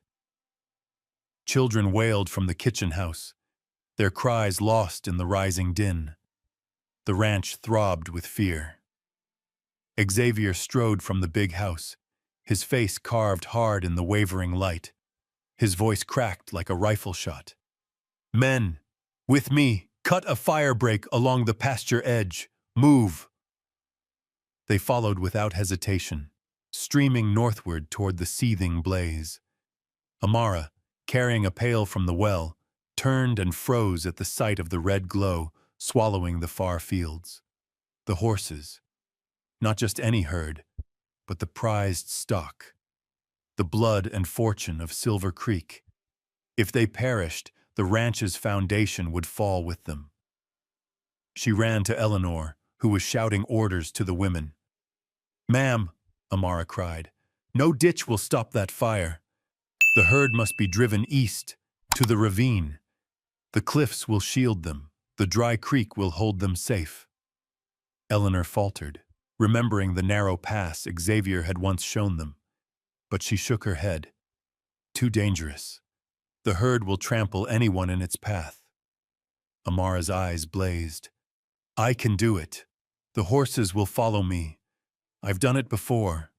Children wailed from the kitchen house, their cries lost in the rising din. The ranch throbbed with fear. Xavier strode from the big house, his face carved hard in the wavering light. His voice cracked like a rifle shot. "Men, with me, cut a fire break along the pasture edge. Move!" They followed without hesitation, streaming northward toward the seething blaze. Amara, carrying a pail from the well, turned and froze at the sight of the red glow swallowing the far fields. The horses, not just any herd, but the prized stock, the blood and fortune of Silver Creek. If they perished, the ranch's foundation would fall with them. She ran to Eleanor, who was shouting orders to the women. "Ma'am," Amara cried, "no ditch will stop that fire. The herd must be driven east, to the ravine. The cliffs will shield them. The dry creek will hold them safe." Eleanor faltered, remembering the narrow pass Xavier had once shown them. But she shook her head. "Too dangerous. The herd will trample anyone in its path." Amara's eyes blazed. "I can do it. The horses will follow me. I've done it before.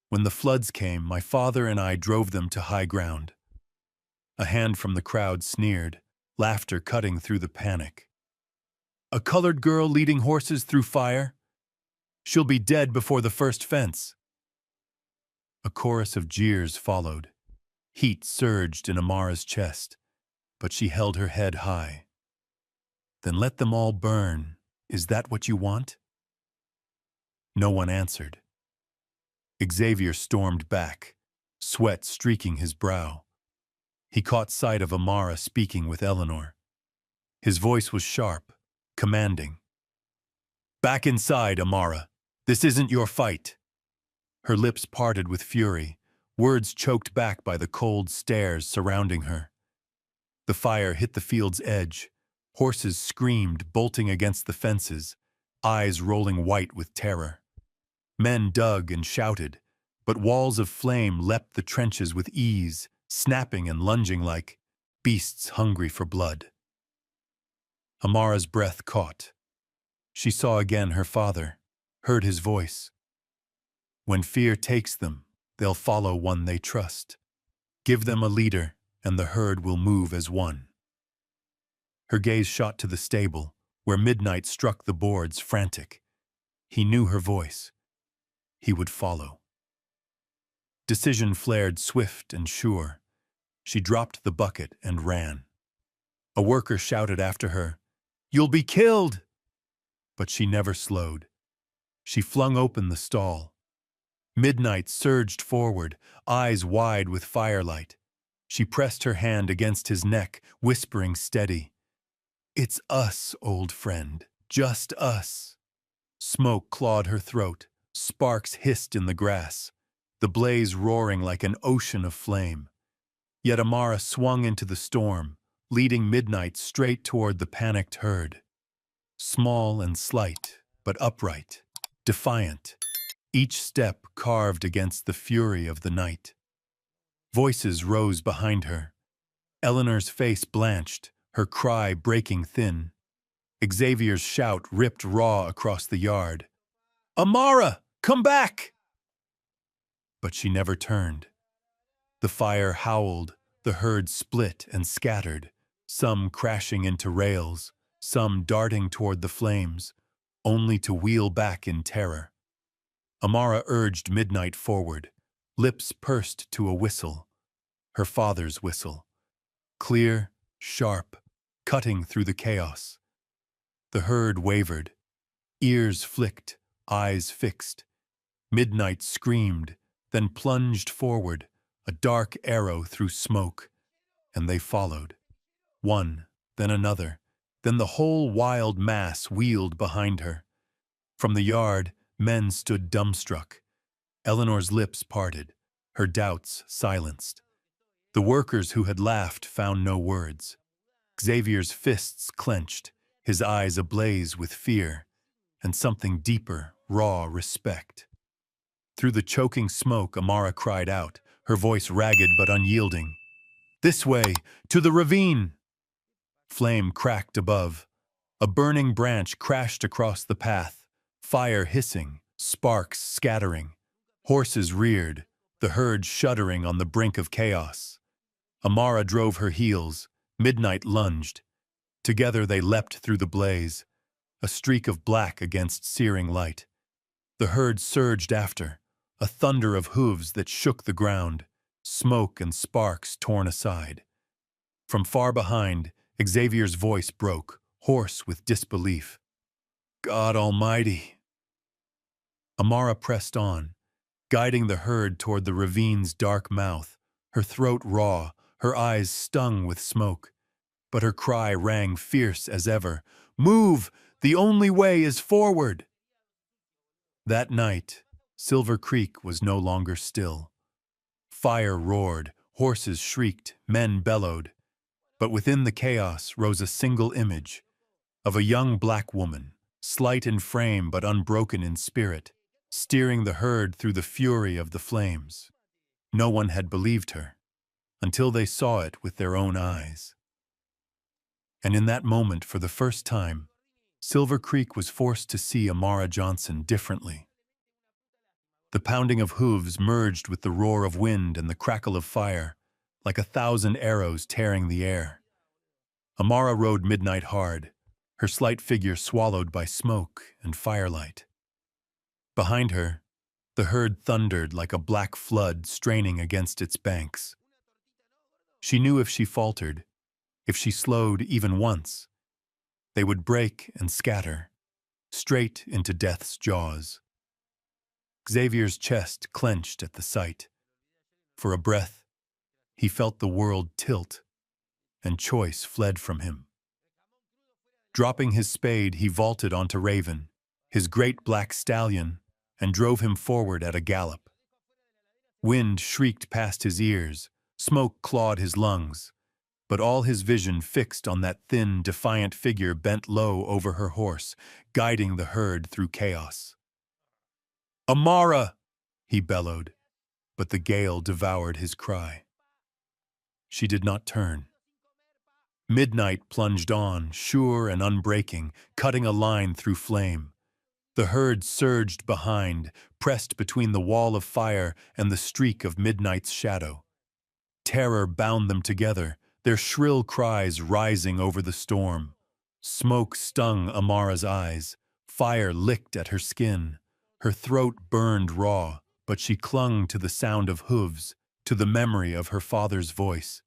When the floods came, my father and I drove them to high ground." A hand from the crowd sneered, laughter cutting through the panic. "A colored girl leading horses through fire? She'll be dead before the first fence." A chorus of jeers followed. Heat surged in Amara's chest, but she held her head high. Then let them all burn. Is that what you want? No one answered. Xavier stormed back, sweat streaking his brow. He caught sight of Amara speaking with Eleanor. His voice was sharp, commanding. Back inside, Amara. This isn't your fight. Her lips parted with fury, words choked back by the cold stares surrounding her. The fire hit the field's edge. Horses screamed, bolting against the fences, eyes rolling white with terror. Men dug and shouted, but walls of flame leapt the trenches with ease, snapping and lunging like beasts hungry for blood. Amara's breath caught. She saw again her father, heard his voice. When fear takes them, they'll follow one they trust. Give them a leader, and the herd will move as one. Her gaze shot to the stable, where midnight struck the boards, frantic. He knew her voice. He would follow. Decision flared swift and sure. She dropped the bucket and ran. A worker shouted after her, "You'll be killed!" But she never slowed. She flung open the stall. Midnight surged forward, eyes wide with firelight. She pressed her hand against his neck, whispering steady, "It's us, old friend, just us." Smoke clawed her throat, sparks hissed in the grass, the blaze roaring like an ocean of flame. Yet Amara swung into the storm, leading Midnight straight toward the panicked herd. Small and slight, but upright, defiant, each step carved against the fury of the night. Voices rose behind her. Eleanor's face blanched, her cry breaking thin. Xavier's shout ripped raw across the yard. "Amara, come back!" But she never turned. The fire howled, the herd split and scattered, some crashing into rails, some darting toward the flames, only to wheel back in terror. Amara urged Midnight forward, lips pursed to a whistle, her father's whistle, clear, sharp, cutting through the chaos. The herd wavered, ears flicked, eyes fixed. Midnight screamed, then plunged forward, a dark arrow through smoke, and they followed. One, then another, then the whole wild mass wheeled behind her. From the yard, men stood dumbstruck. Eleanor's lips parted, her doubts silenced. The workers who had laughed found no words. Xavier's fists clenched, his eyes ablaze with fear, and something deeper, raw respect. Through the choking smoke, Amara cried out, her voice ragged but unyielding. "This way, to the ravine!" Flame cracked above. A burning branch crashed across the path, fire hissing, sparks scattering. Horses reared, the herd shuddering on the brink of chaos. Amara drove her heels, Midnight lunged. Together they leapt through the blaze, a streak of black against searing light. The herd surged after, a thunder of hooves that shook the ground, smoke and sparks torn aside. From far behind, Xavier's voice broke, hoarse with disbelief. "God Almighty!" Amara pressed on, guiding the herd toward the ravine's dark mouth, her throat raw, her eyes stung with smoke. But her cry rang fierce as ever, "Move! The only way is forward!" That night, Silver Creek was no longer still. Fire roared, horses shrieked, men bellowed. But within the chaos rose a single image of a young black woman, slight in frame but unbroken in spirit, steering the herd through the fury of the flames. No one had believed her, until they saw it with their own eyes. And in that moment, for the first time, Silver Creek was forced to see Amara Johnson differently. The pounding of hooves merged with the roar of wind and the crackle of fire, like 1,000 arrows tearing the air. Amara rode Midnight hard, her slight figure swallowed by smoke and firelight. Behind her, the herd thundered like a black flood straining against its banks. She knew if she faltered, if she slowed even once, they would break and scatter, straight into death's jaws. Xavier's chest clenched at the sight. For a breath, he felt the world tilt, and choice fled from him. Dropping his spade, he vaulted onto Raven, his great black stallion, and drove him forward at a gallop. Wind shrieked past his ears, smoke clawed his lungs, but all his vision fixed on that thin, defiant figure bent low over her horse, guiding the herd through chaos. "Amara!" he bellowed, but the gale devoured his cry. She did not turn. Midnight plunged on, sure and unbreaking, cutting a line through flame. The herd surged behind, pressed between the wall of fire and the streak of midnight's shadow. Terror bound them together, their shrill cries rising over the storm. Smoke stung Amara's eyes, fire licked at her skin. Her throat burned raw, but she clung to the sound of hooves, to the memory of her father's voice.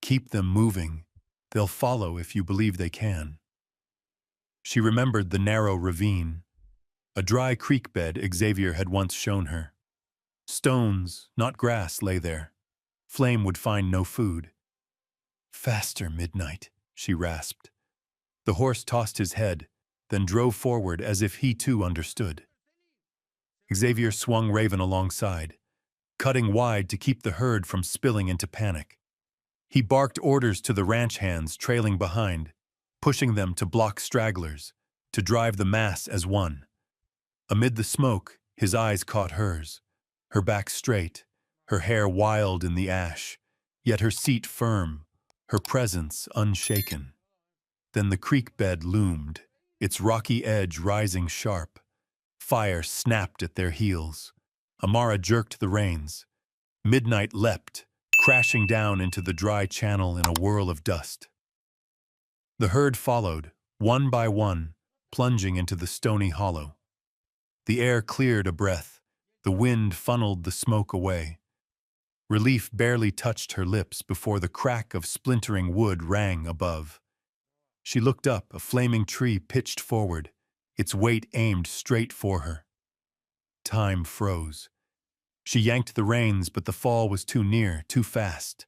"Keep them moving. They'll follow if you believe they can." She remembered the narrow ravine, a dry creek bed Xavier had once shown her. Stones, not grass, lay there. Flame would find no food. "Faster, Midnight," she rasped. The horse tossed his head, then drove forward as if he too understood. Xavier swung Raven alongside, cutting wide to keep the herd from spilling into panic. He barked orders to the ranch hands trailing behind, pushing them to block stragglers, to drive the mass as one. Amid the smoke, his eyes caught hers, her back straight, her hair wild in the ash, yet her seat firm, her presence unshaken. Then the creek bed loomed, its rocky edge rising sharp. Fire snapped at their heels. Amara jerked the reins. Midnight leapt, crashing down into the dry channel in a whirl of dust. The herd followed, one by one, plunging into the stony hollow. The air cleared a breath. The wind funneled the smoke away. Relief barely touched her lips before the crack of splintering wood rang above. She looked up, a flaming tree pitched forward, its weight aimed straight for her. Time froze. She yanked the reins, but the fall was too near, too fast.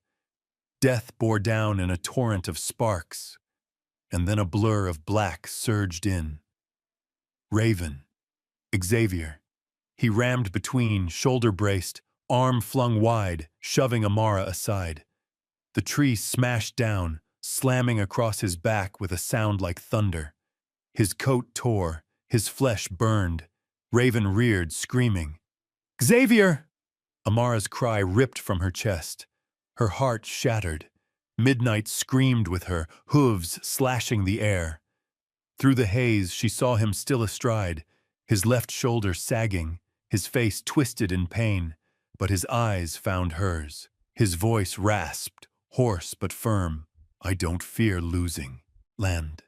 Death bore down in a torrent of sparks, and then a blur of black surged in. Raven. Xavier. He rammed between, shoulder-braced, arm flung wide, shoving Amara aside. The tree smashed down, slamming across his back with a sound like thunder. His coat tore, his flesh burned. Raven reared, screaming. "Xavier!" Amara's cry ripped from her chest. Her heart shattered. Midnight screamed with her, hooves slashing the air. Through the haze, she saw him still astride, his left shoulder sagging, his face twisted in pain, but his eyes found hers. His voice rasped, hoarse but firm. "I don't fear losing, land.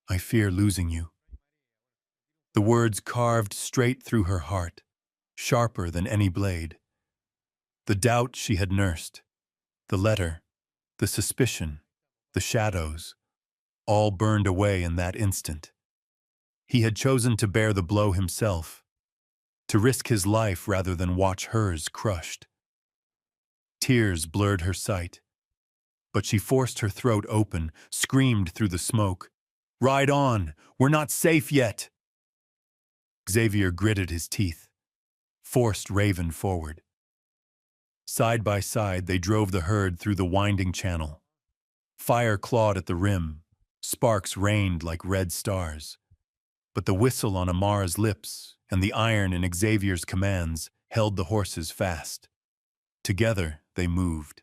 I fear losing you." The words carved straight through her heart, sharper than any blade. The doubt she had nursed, the letter, the suspicion, the shadows, all burned away in that instant. He had chosen to bear the blow himself, to risk his life rather than watch hers crushed. Tears blurred her sight, but she forced her throat open, screamed through the smoke. "Ride on! We're not safe yet!" Xavier gritted his teeth, forced Raven forward. Side by side, they drove the herd through the winding channel. Fire clawed at the rim, sparks rained like red stars. But the whistle on Amara's lips and the iron in Xavier's commands held the horses fast. Together they moved,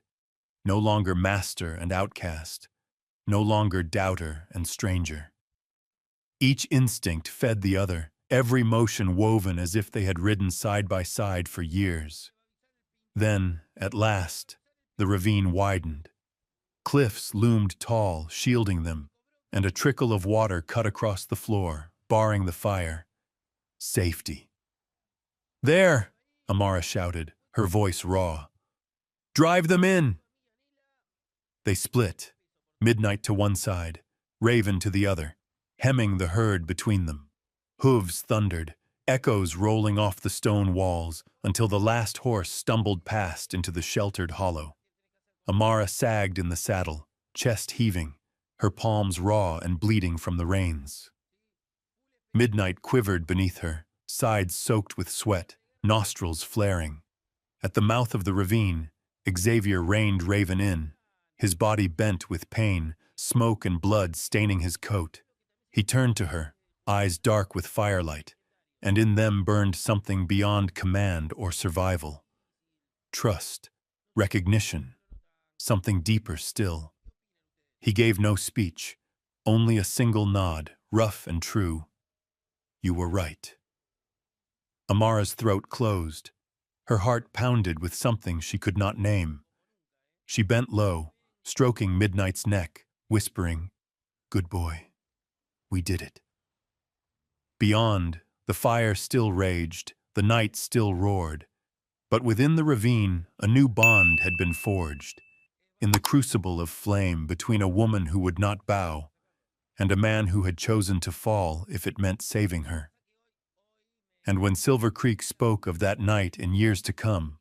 no longer master and outcast, no longer doubter and stranger. Each instinct fed the other, every motion woven as if they had ridden side by side for years. Then, at last, the ravine widened. Cliffs loomed tall, shielding them, and a trickle of water cut across the floor, barring the fire. Safety. "There!" Amara shouted, her voice raw. "Drive them in! They split, Midnight to one side, Raven to the other, hemming the herd between them. Hooves thundered, echoes rolling off the stone walls until the last horse stumbled past into the sheltered hollow. Amara sagged in the saddle, chest heaving, her palms raw and bleeding from the reins. Midnight quivered beneath her, sides soaked with sweat, nostrils flaring. At the mouth of the ravine, Xavier reined Raven in, his body bent with pain, smoke and blood staining his coat. He turned to her, eyes dark with firelight, and in them burned something beyond command or survival. Trust, recognition, something deeper still. He gave no speech, only a single nod, rough and true. You were right. Amara's throat closed. Her heart pounded with something she could not name. She bent low, stroking Midnight's neck, whispering, "Good boy, we did it." Beyond, the fire still raged, the night still roared. But within the ravine, a new bond had been forged, in the crucible of flame between a woman who would not bow and a man who had chosen to fall if it meant saving her. And when Silver Creek spoke of that night in years to come,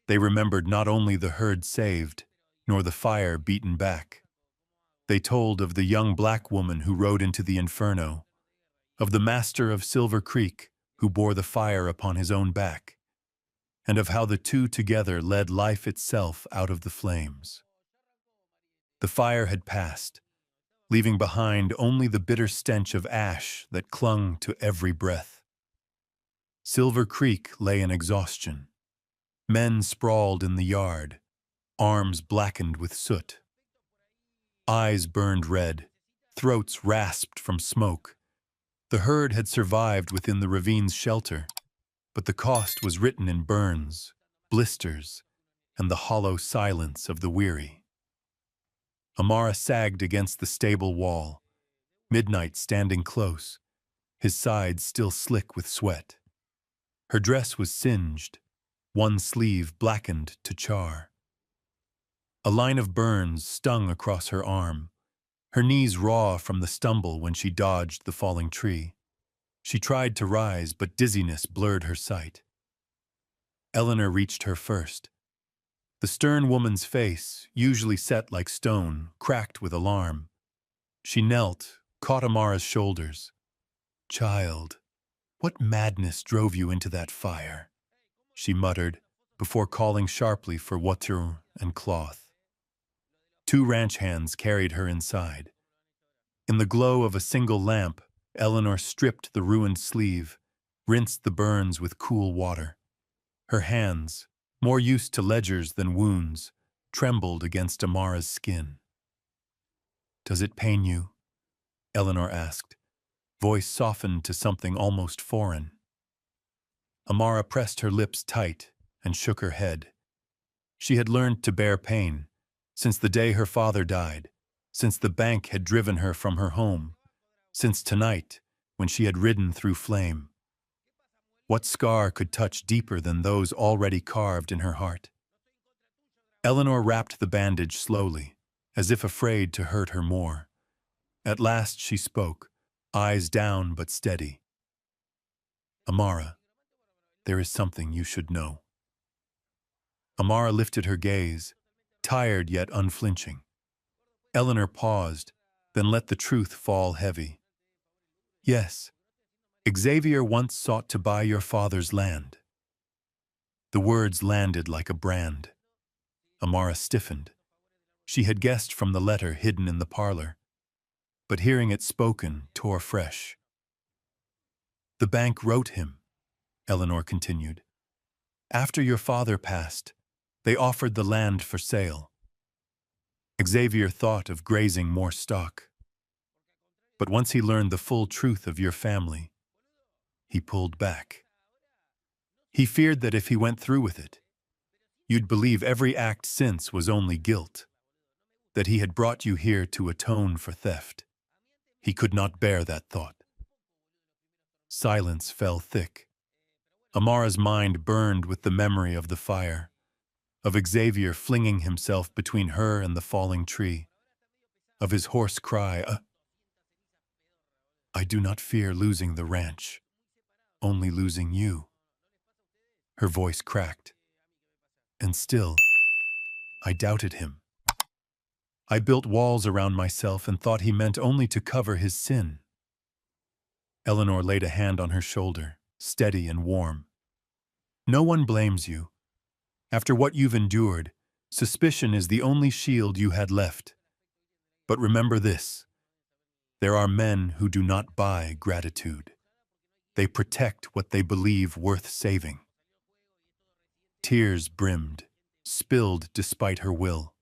they remembered not only the herd saved, nor the fire beaten back. They told of the young black woman who rode into the inferno, of the master of Silver Creek who bore the fire upon his own back, and of how the two together led life itself out of the flames. The fire had passed, leaving behind only the bitter stench of ash that clung to every breath. Silver Creek lay in exhaustion. Men sprawled in the yard, arms blackened with soot. Eyes burned red, throats rasped from smoke. The herd had survived within the ravine's shelter, but the cost was written in burns, blisters, and the hollow silence of the weary. Amara sagged against the stable wall, Midnight standing close, his sides still slick with sweat. Her dress was singed, one sleeve blackened to char. A line of burns stung across her arm, her knees raw from the stumble when she dodged the falling tree. She tried to rise, but dizziness blurred her sight. Eleanor reached her first. The stern woman's face, usually set like stone, cracked with alarm. She knelt, caught Amara's shoulders. "Child, what madness drove you into that fire?" she muttered, before calling sharply for water and cloth. Two ranch hands carried her inside. In the glow of a single lamp, Eleanor stripped the ruined sleeve, rinsed the burns with cool water. Her hands, more used to ledgers than wounds, trembled against Amara's skin. "Does it pain you?" Eleanor asked, voice softened to something almost foreign. Amara pressed her lips tight and shook her head. She had learned to bear pain, since the day her father died, since the bank had driven her from her home, since tonight, when she had ridden through flame. What scar could touch deeper than those already carved in her heart? Eleanor wrapped the bandage slowly, as if afraid to hurt her more. At last she spoke, eyes down but steady. "Amara, there is something you should know." Amara lifted her gaze, tired yet unflinching. Eleanor paused, then let the truth fall heavy. "Yes, Xavier once sought to buy your father's land." The words landed like a brand. Amara stiffened. She had guessed from the letter hidden in the parlor, but hearing it spoken tore fresh. "The bank wrote him," Eleanor continued. "After your father passed, they offered the land for sale. Xavier thought of grazing more stock. But once he learned the full truth of your family, he pulled back. He feared that if he went through with it, you'd believe every act since was only guilt, that he had brought you here to atone for theft. He could not bear that thought." Silence fell thick. Amara's mind burned with the memory of the fire, of Xavier flinging himself between her and the falling tree, of his hoarse cry, "I do not fear losing the ranch, only losing you." Her voice cracked. And still, I doubted him. I built walls around myself and thought he meant only to cover his sin. Eleanor laid a hand on her shoulder, steady and warm. "No one blames you. After what you've endured, suspicion is the only shield you had left. But remember this: there are men who do not buy gratitude. They protect what they believe worth saving." Tears brimmed, spilled despite her will.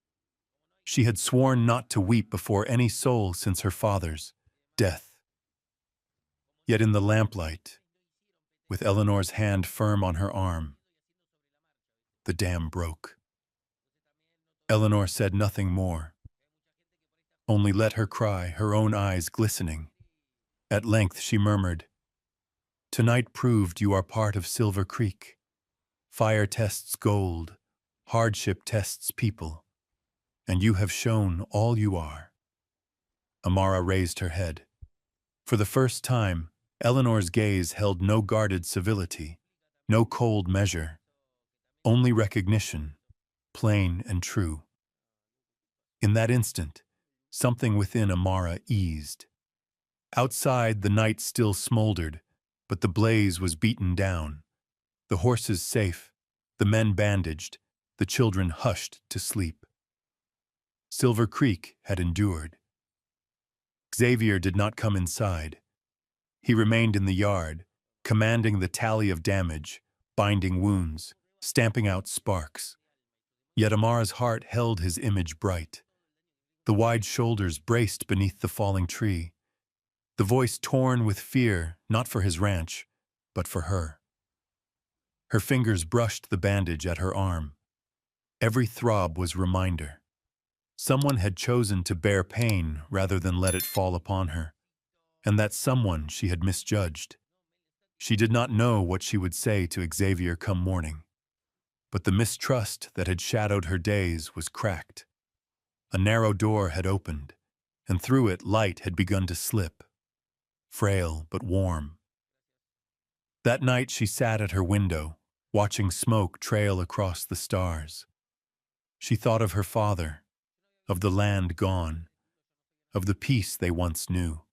She had sworn not to weep before any soul since her father's death. Yet in the lamplight, with Eleanor's hand firm on her arm, the dam broke. Eleanor said nothing more, only let her cry, her own eyes glistening. At length she murmured, "Tonight proved you are part of Silver Creek. Fire tests gold, hardship tests people, and you have shown all you are." Amara raised her head. For the first time, Eleanor's gaze held no guarded civility, no cold measure, only recognition, plain and true. In that instant, something within Amara eased. Outside, the night still smoldered, but the blaze was beaten down. The horses safe, the men bandaged, the children hushed to sleep. Silver Creek had endured. Xavier did not come inside. He remained in the yard, commanding the tally of damage, binding wounds, stamping out sparks. Yet Amara's heart held his image bright. The wide shoulders braced beneath the falling tree. The voice torn with fear, not for his ranch, but for her. Her fingers brushed the bandage at her arm. Every throb was reminder. Someone had chosen to bear pain rather than let it fall upon her, and that someone she had misjudged. She did not know what she would say to Xavier come morning, but the mistrust that had shadowed her days was cracked. A narrow door had opened, and through it light had begun to slip, frail but warm. That night she sat at her window, watching smoke trail across the stars. She thought of her father, of the land gone, of the peace they once knew.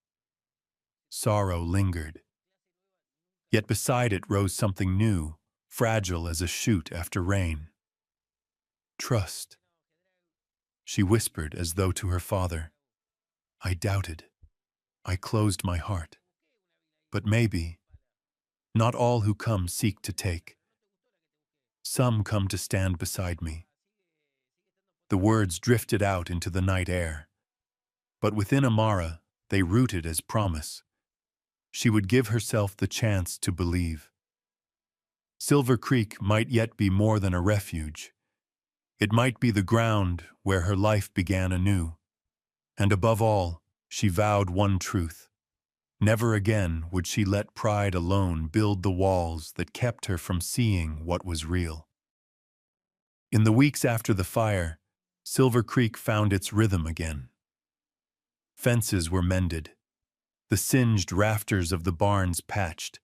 Sorrow lingered. Yet beside it rose something new, fragile as a shoot after rain. Trust. She whispered as though to her father. "I doubted. I closed my heart. But maybe, not all who come seek to take. Some come to stand beside me." The words drifted out into the night air, but within Amara they rooted as promise. She would give herself the chance to believe. Silver Creek might yet be more than a refuge. It might be the ground where her life began anew. And above all, she vowed one truth. Never again would she let pride alone build the walls that kept her from seeing what was real. In the weeks after the fire, Silver Creek found its rhythm again. Fences were mended, the singed rafters of the barns patched,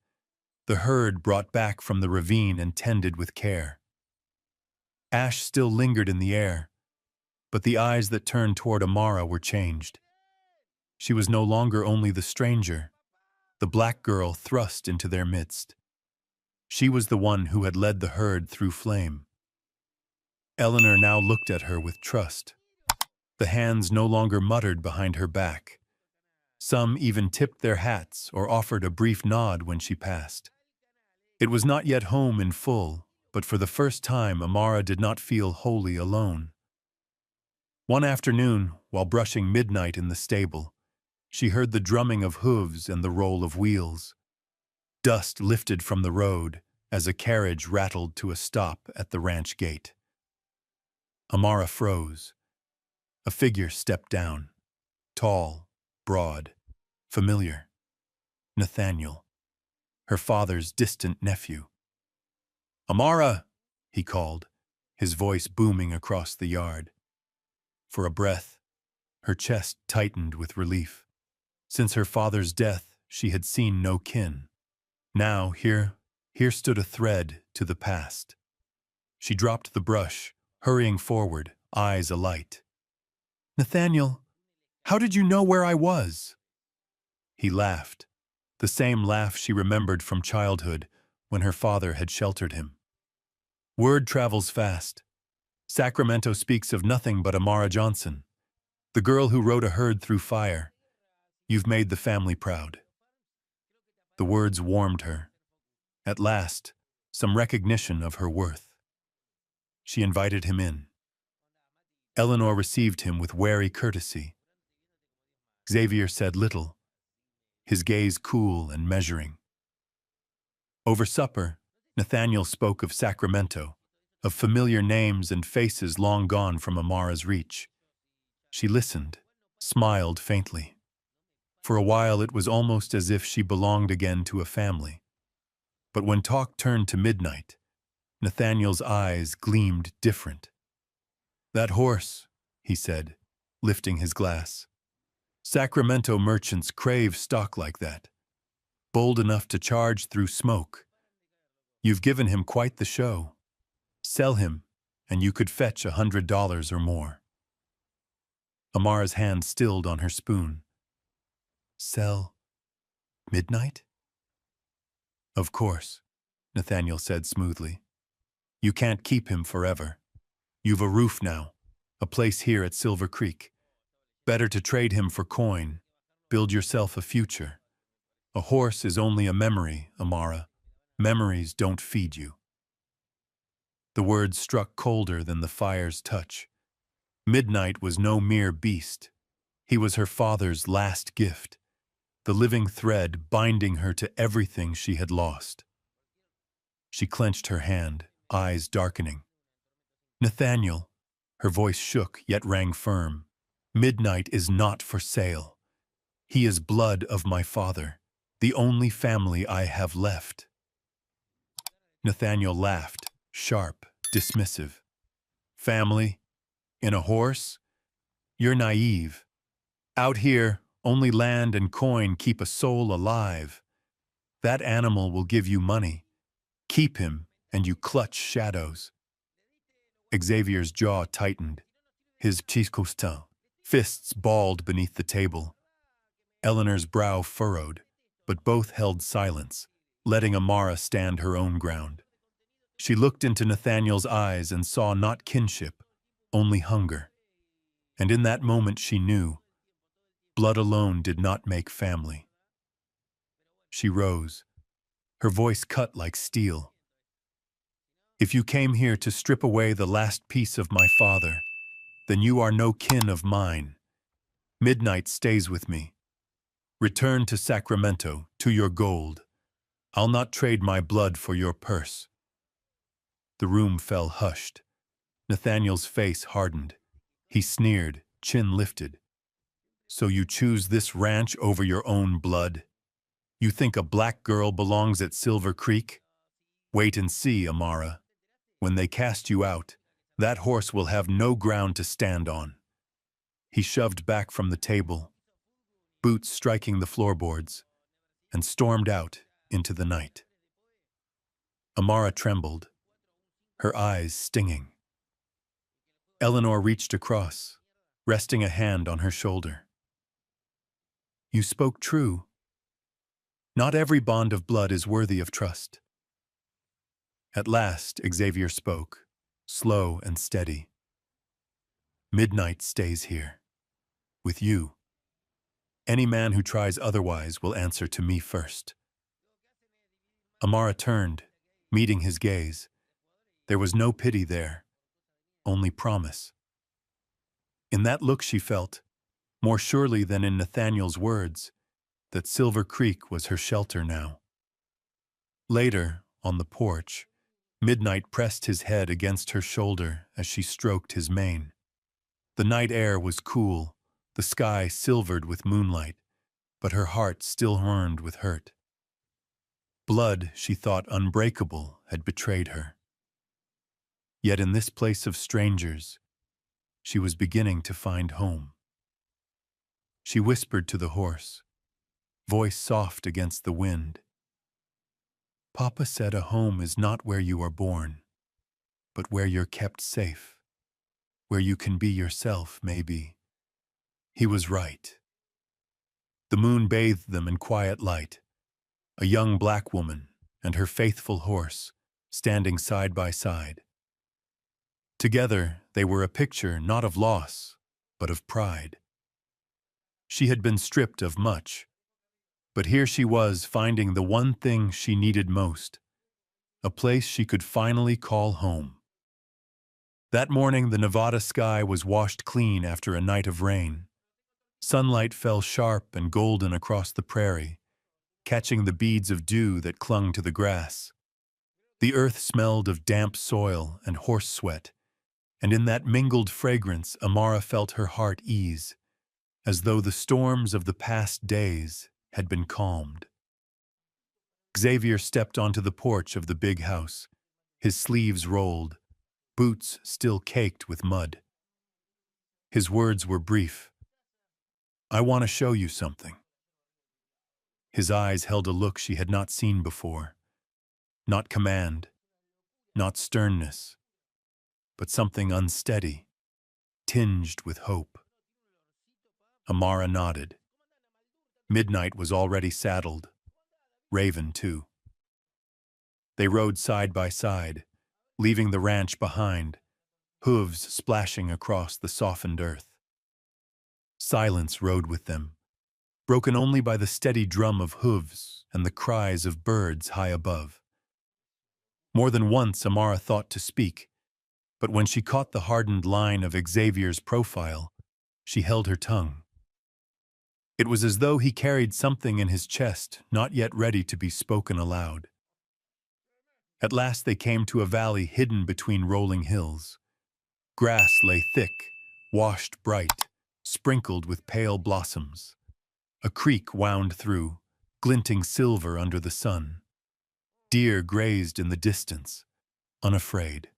the herd brought back from the ravine and tended with care. Ash still lingered in the air, but the eyes that turned toward Amara were changed. She was no longer only the stranger, the black girl thrust into their midst. She was the one who had led the herd through flame. Eleanor now looked at her with trust. The hands no longer muttered behind her back. Some even tipped their hats or offered a brief nod when she passed. It was not yet home in full, but for the first time Amara did not feel wholly alone. One afternoon, while brushing midnight in the stable, she heard the drumming of hooves and the roll of wheels. Dust lifted from the road as a carriage rattled to a stop at the ranch gate. Amara froze. A figure stepped down, tall, broad, familiar. Nathaniel, her father's distant nephew. "Amara!" he called, his voice booming across the yard. For a breath, her chest tightened with relief. Since her father's death, she had seen no kin. Now, here stood a thread to the past. She dropped the brush, hurrying forward, eyes alight. "Nathaniel, how did you know where I was?" He laughed, the same laugh she remembered from childhood when her father had sheltered him. "Word travels fast. Sacramento speaks of nothing but Amara Johnson, the girl who rode a herd through fire. You've made the family proud." The words warmed her. At last, some recognition of her worth. She invited him in. Eleanor received him with wary courtesy. Xavier said little, his gaze cool and measuring. Over supper, Nathaniel spoke of Sacramento, of familiar names and faces long gone from Amara's reach. She listened, smiled faintly. For a while it was almost as if she belonged again to a family. But when talk turned to midnight, Nathaniel's eyes gleamed different. "That horse," he said, lifting his glass. "Sacramento merchants crave stock like that, bold enough to charge through smoke. You've given him quite the show. Sell him, and you could fetch $100 or more." Amara's hand stilled on her spoon. "Sell midnight?" "Of course," Nathaniel said smoothly. "You can't keep him forever. You've a roof now, a place here at Silver Creek. Better to trade him for coin, build yourself a future. A horse is only a memory, Amara. Memories don't feed you." The words struck colder than the fire's touch. Midnight was no mere beast. He was her father's last gift, the living thread binding her to everything she had lost. She clenched her hand, eyes darkening. "Nathaniel," her voice shook yet rang firm, "Midnight is not for sale. He is blood of my father, the only family I have left." Nathaniel laughed, sharp, dismissive. "Family? In a horse? You're naive. Out here, only land and coin keep a soul alive. That animal will give you money. Keep him, and you clutch shadows." Xavier's jaw tightened, his fists balled beneath the table. Eleanor's brow furrowed, but both held silence, letting Amara stand her own ground. She looked into Nathaniel's eyes and saw not kinship, only hunger. And in that moment she knew, blood alone did not make family. She rose, her voice cut like steel. "If you came here to strip away the last piece of my father, then you are no kin of mine. Midnight stays with me. Return to Sacramento, to your gold. I'll not trade my blood for your purse." The room fell hushed. Nathaniel's face hardened. He sneered, chin lifted. "So you choose this ranch over your own blood? You think a black girl belongs at Silver Creek? Wait and see, Amara. When they cast you out, that horse will have no ground to stand on." He shoved back from the table, boots striking the floorboards, and stormed out into the night. Amara trembled, her eyes stinging. Eleanor reached across, resting a hand on her shoulder. "You spoke true. Not every bond of blood is worthy of trust." At last, Xavier spoke, slow and steady. "Midnight stays here, with you. Any man who tries otherwise will answer to me first." Amara turned, meeting his gaze. There was no pity there, only promise. In that look she felt, more surely than in Nathaniel's words, that Silver Creek was her shelter now. Later, on the porch, Midnight pressed his head against her shoulder as she stroked his mane. The night air was cool, the sky silvered with moonlight, but her heart still yearned with hurt. Blood, she thought unbreakable, had betrayed her. Yet in this place of strangers, she was beginning to find home. She whispered to the horse, voice soft against the wind. Papa said a home is not where you are born, but where you're kept safe, where you can be yourself, maybe. He was right. The moon bathed them in quiet light, a young black woman and her faithful horse standing side by side. Together, they were a picture not of loss, but of pride. She had been stripped of much, but here she was finding the one thing she needed most, a place she could finally call home. That morning, the Nevada sky was washed clean after a night of rain. Sunlight fell sharp and golden across the prairie, catching the beads of dew that clung to the grass. The earth smelled of damp soil and horse sweat, and in that mingled fragrance Amara felt her heart ease, as though the storms of the past days had been calmed. Xavier stepped onto the porch of the big house, his sleeves rolled, boots still caked with mud. His words were brief. "I want to show you something." His eyes held a look she had not seen before. Not command, not sternness, but something unsteady, tinged with hope. Amara nodded. Midnight was already saddled. Raven, too. They rode side by side, leaving the ranch behind, hooves splashing across the softened earth. Silence rode with them, broken only by the steady drum of hooves and the cries of birds high above. More than once Amara thought to speak, but when she caught the hardened line of Xavier's profile, she held her tongue. It was as though he carried something in his chest not yet ready to be spoken aloud. At last they came to a valley hidden between rolling hills. Grass lay thick, washed bright, sprinkled with pale blossoms. A creek wound through, glinting silver under the sun. Deer grazed in the distance, unafraid.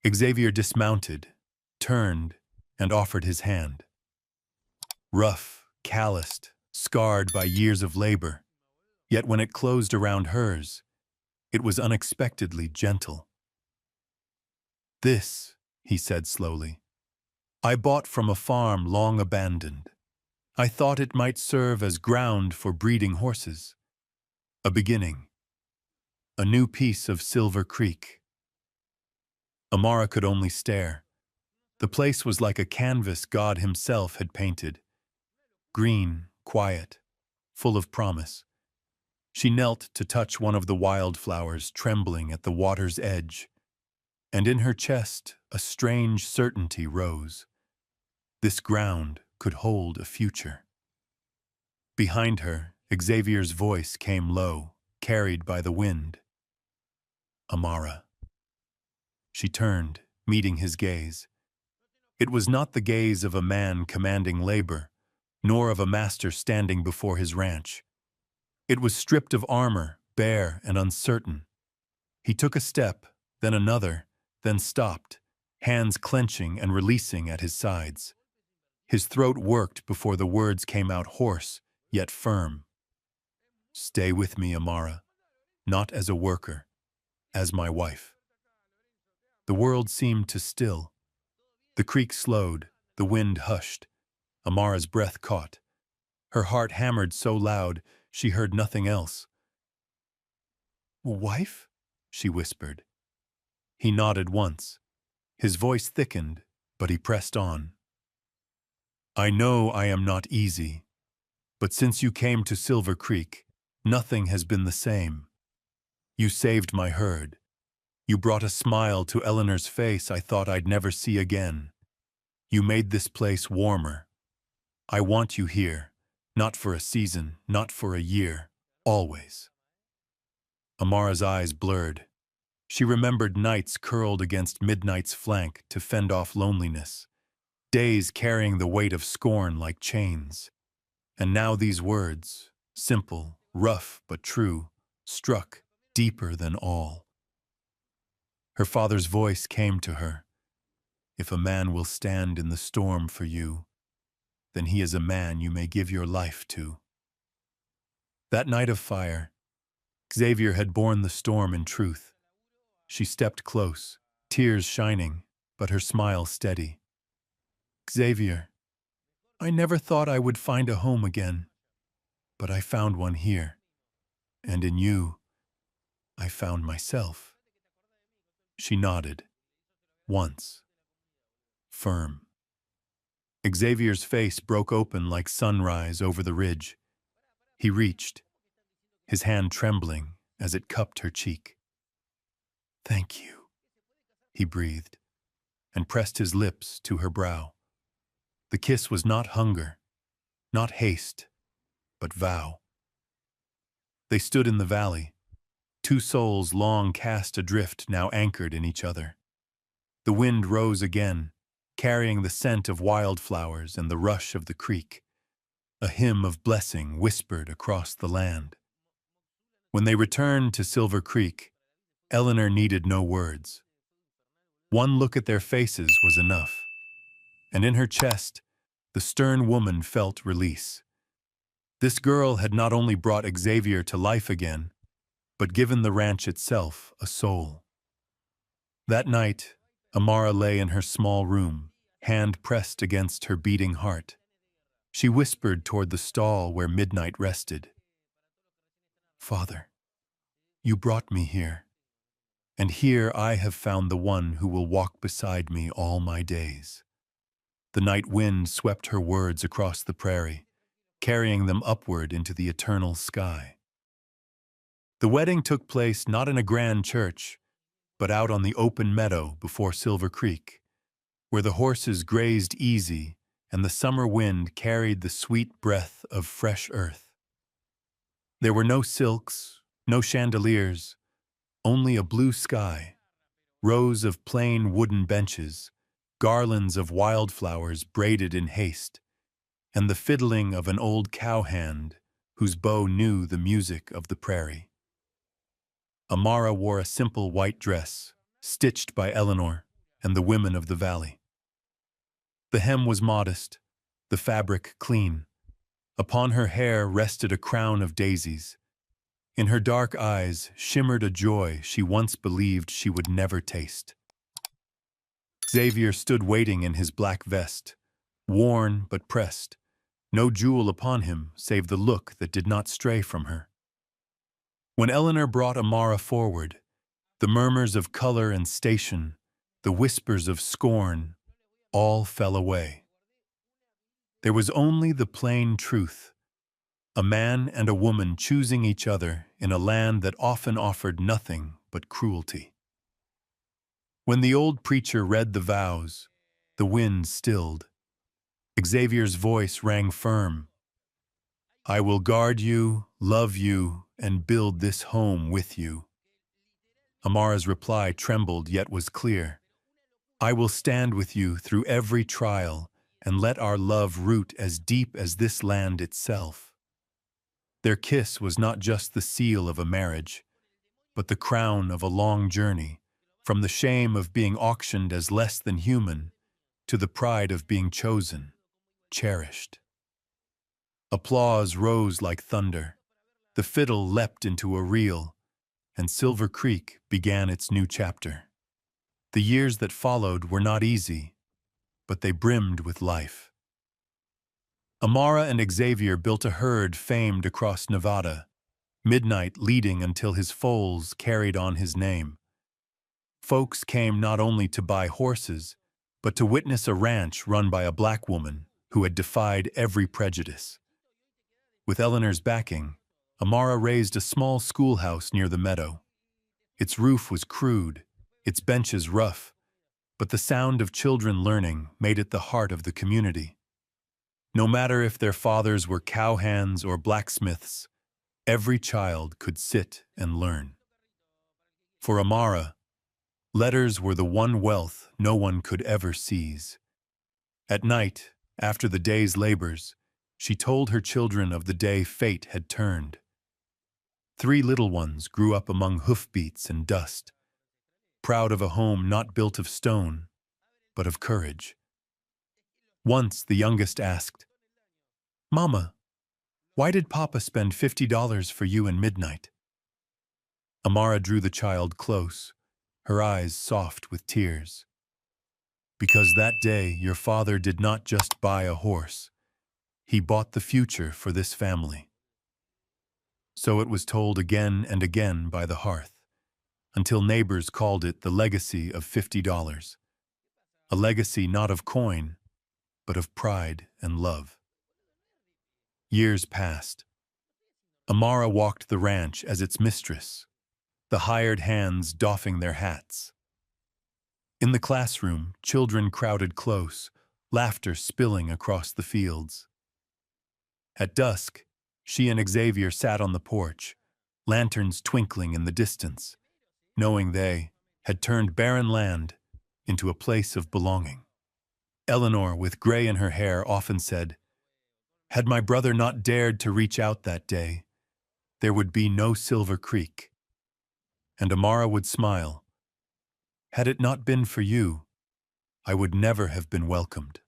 Xavier dismounted, turned, and offered his hand. Rough, calloused, scarred by years of labor, yet when it closed around hers, it was unexpectedly gentle. "This," he said slowly, "I bought from a farm long abandoned. I thought it might serve as ground for breeding horses. A beginning. A new piece of Silver Creek." Amara could only stare. The place was like a canvas God himself had painted. Green, quiet, full of promise. She knelt to touch one of the wildflowers trembling at the water's edge, and in her chest a strange certainty rose. This ground could hold a future. Behind her, Xavier's voice came low, carried by the wind. "Amara." She turned, meeting his gaze. It was not the gaze of a man commanding labor, nor of a master standing before his ranch. It was stripped of armor, bare and uncertain. He took a step, then another, then stopped, hands clenching and releasing at his sides. His throat worked before the words came out hoarse, yet firm. "Stay with me, Amara, not as a worker, as my wife." The world seemed to still. The creek slowed, the wind hushed. Amara's breath caught. Her heart hammered so loud she heard nothing else. "Wife?" she whispered. He nodded once. His voice thickened, but he pressed on. "I know I am not easy, but since you came to Silver Creek, nothing has been the same. You saved my herd. You brought a smile to Eleanor's face I thought I'd never see again. You made this place warmer. I want you here, not for a season, not for a year, always." Amara's eyes blurred. She remembered nights curled against midnight's flank to fend off loneliness, days carrying the weight of scorn like chains. And now these words, simple, rough but true, struck deeper than all. Her father's voice came to her. If a man will stand in the storm for you, then he is a man you may give your life to. That night of fire, Xavier had borne the storm in truth. She stepped close, tears shining, but her smile steady. Xavier, I never thought I would find a home again, but I found one here, and in you, I found myself. She nodded, once, firm. Xavier's face broke open like sunrise over the ridge. He reached, his hand trembling as it cupped her cheek. Thank you, he breathed, and pressed his lips to her brow. The kiss was not hunger, not haste, but vow. They stood in the valley, two souls long cast adrift now anchored in each other. The wind rose again, carrying the scent of wildflowers and the rush of the creek. A hymn of blessing whispered across the land. When they returned to Silver Creek, Eleanor needed no words. One look at their faces was enough, and in her chest, the stern woman felt release. This girl had not only brought Xavier to life again, but given the ranch itself a soul. That night, Amara lay in her small room, hand pressed against her beating heart. She whispered toward the stall where midnight rested. Father, you brought me here, and here I have found the one who will walk beside me all my days. The night wind swept her words across the prairie, carrying them upward into the eternal sky. The wedding took place not in a grand church, but out on the open meadow before Silver Creek, where the horses grazed easy and the summer wind carried the sweet breath of fresh earth. There were no silks, no chandeliers, only a blue sky, rows of plain wooden benches, garlands of wildflowers braided in haste, and the fiddling of an old cowhand whose bow knew the music of the prairie. Amara wore a simple white dress, stitched by Eleanor and the women of the valley. The hem was modest, the fabric clean. Upon her hair rested a crown of daisies. In her dark eyes shimmered a joy she once believed she would never taste. Xavier stood waiting in his black vest, worn but pressed, no jewel upon him save the look that did not stray from her. When Eleanor brought Amara forward, the murmurs of color and station, the whispers of scorn, all fell away. There was only the plain truth, a man and a woman choosing each other in a land that often offered nothing but cruelty. When the old preacher read the vows, the wind stilled. Xavier's voice rang firm. I will guard you, love you, and build this home with you. Amara's reply trembled yet was clear. I will stand with you through every trial and let our love root as deep as this land itself. Their kiss was not just the seal of a marriage, but the crown of a long journey, from the shame of being auctioned as less than human to the pride of being chosen, cherished. Applause rose like thunder. The fiddle leapt into a reel, and Silver Creek began its new chapter. The years that followed were not easy, but they brimmed with life. Amara and Xavier built a herd famed across Nevada, Midnight leading until his foals carried on his name. Folks came not only to buy horses, but to witness a ranch run by a black woman who had defied every prejudice. With Eleanor's backing, Amara raised a small schoolhouse near the meadow. Its roof was crude, its benches rough, but the sound of children learning made it the heart of the community. No matter if their fathers were cowhands or blacksmiths, every child could sit and learn. For Amara, letters were the one wealth no one could ever seize. At night, after the day's labors, she told her children of the day fate had turned. 3 little ones grew up among hoofbeats and dust. proud of a home not built of stone, but of courage. Once the youngest asked, "Mama, why did Papa spend $50 for you in midnight?" Amara drew the child close, her eyes soft with tears. "Because that day your father did not just buy a horse, he bought the future for this family." So it was told again and again by the hearth, until neighbors called it the legacy of $50. A legacy not of coin, but of pride and love. Years passed. Amara walked the ranch as its mistress, the hired hands doffing their hats. In the classroom, children crowded close, laughter spilling across the fields. At dusk, she and Xavier sat on the porch, lanterns twinkling in the distance, knowing they had turned barren land into a place of belonging. Eleanor, with gray in her hair, often said, "Had my brother not dared to reach out that day, there would be no Silver Creek." And Amara would smile, "Had it not been for you, I would never have been welcomed."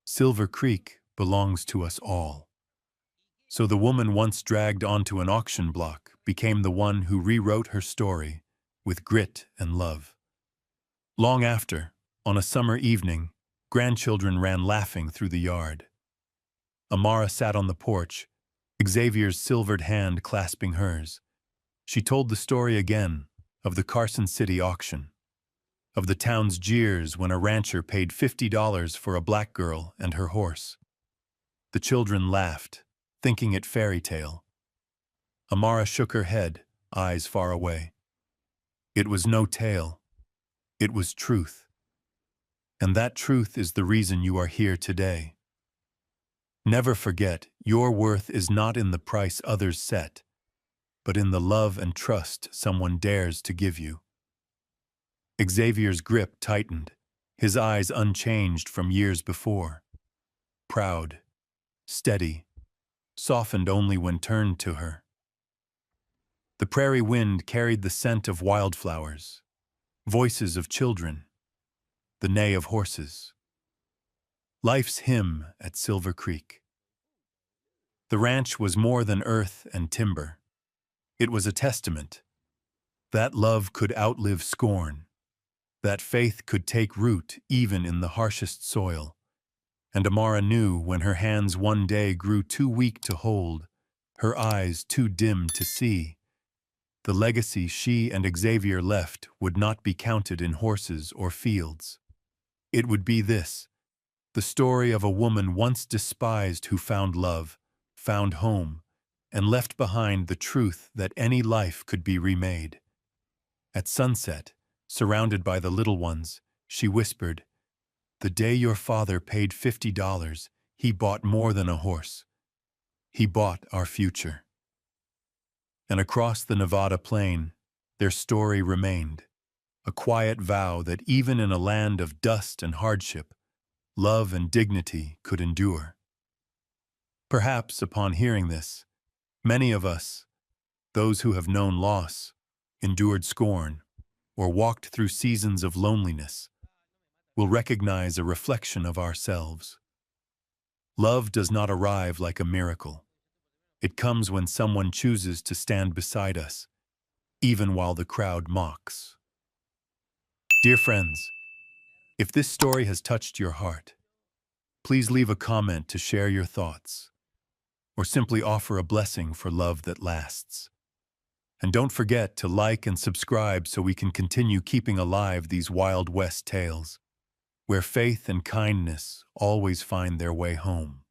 Silver Creek belongs to us all. So the woman once dragged onto an auction block became the one who rewrote her story with grit and love. Long after, on a summer evening, grandchildren ran laughing through the yard. Amara sat on the porch, Xavier's silvered hand clasping hers. She told the story again of the Carson City auction, of the town's jeers when a rancher paid $50 for a black girl and her horse. The children laughed, thinking it fairy tale. Amara shook her head, eyes far away. It was no tale. It was truth. And that truth is the reason you are here today. Never forget, your worth is not in the price others set, but in the love and trust someone dares to give you. Xavier's grip tightened, his eyes unchanged from years before. Proud, steady, softened only when turned to her. The prairie wind carried the scent of wildflowers, voices of children, the neigh of horses. Life's hymn at Silver Creek. The ranch was more than earth and timber. It was a testament. That love could outlive scorn. That faith could take root even in the harshest soil. And Amara knew when her hands one day grew too weak to hold, her eyes too dim to see, the legacy she and Xavier left would not be counted in horses or fields. It would be this, the story of a woman once despised who found love, found home, and left behind the truth that any life could be remade. At sunset, surrounded by the little ones, she whispered, "The day your father paid $50, he bought more than a horse. He bought our future." And across the Nevada plain, their story remained, a quiet vow that even in a land of dust and hardship, love and dignity could endure. Perhaps upon hearing this, many of us, those who have known loss, endured scorn, or walked through seasons of loneliness, will recognize a reflection of ourselves. Love does not arrive like a miracle. It comes when someone chooses to stand beside us, even while the crowd mocks. Dear friends, if this story has touched your heart, please leave a comment to share your thoughts, or simply offer a blessing for love that lasts. And don't forget to like and subscribe so we can continue keeping alive these Wild West tales, where faith and kindness always find their way home.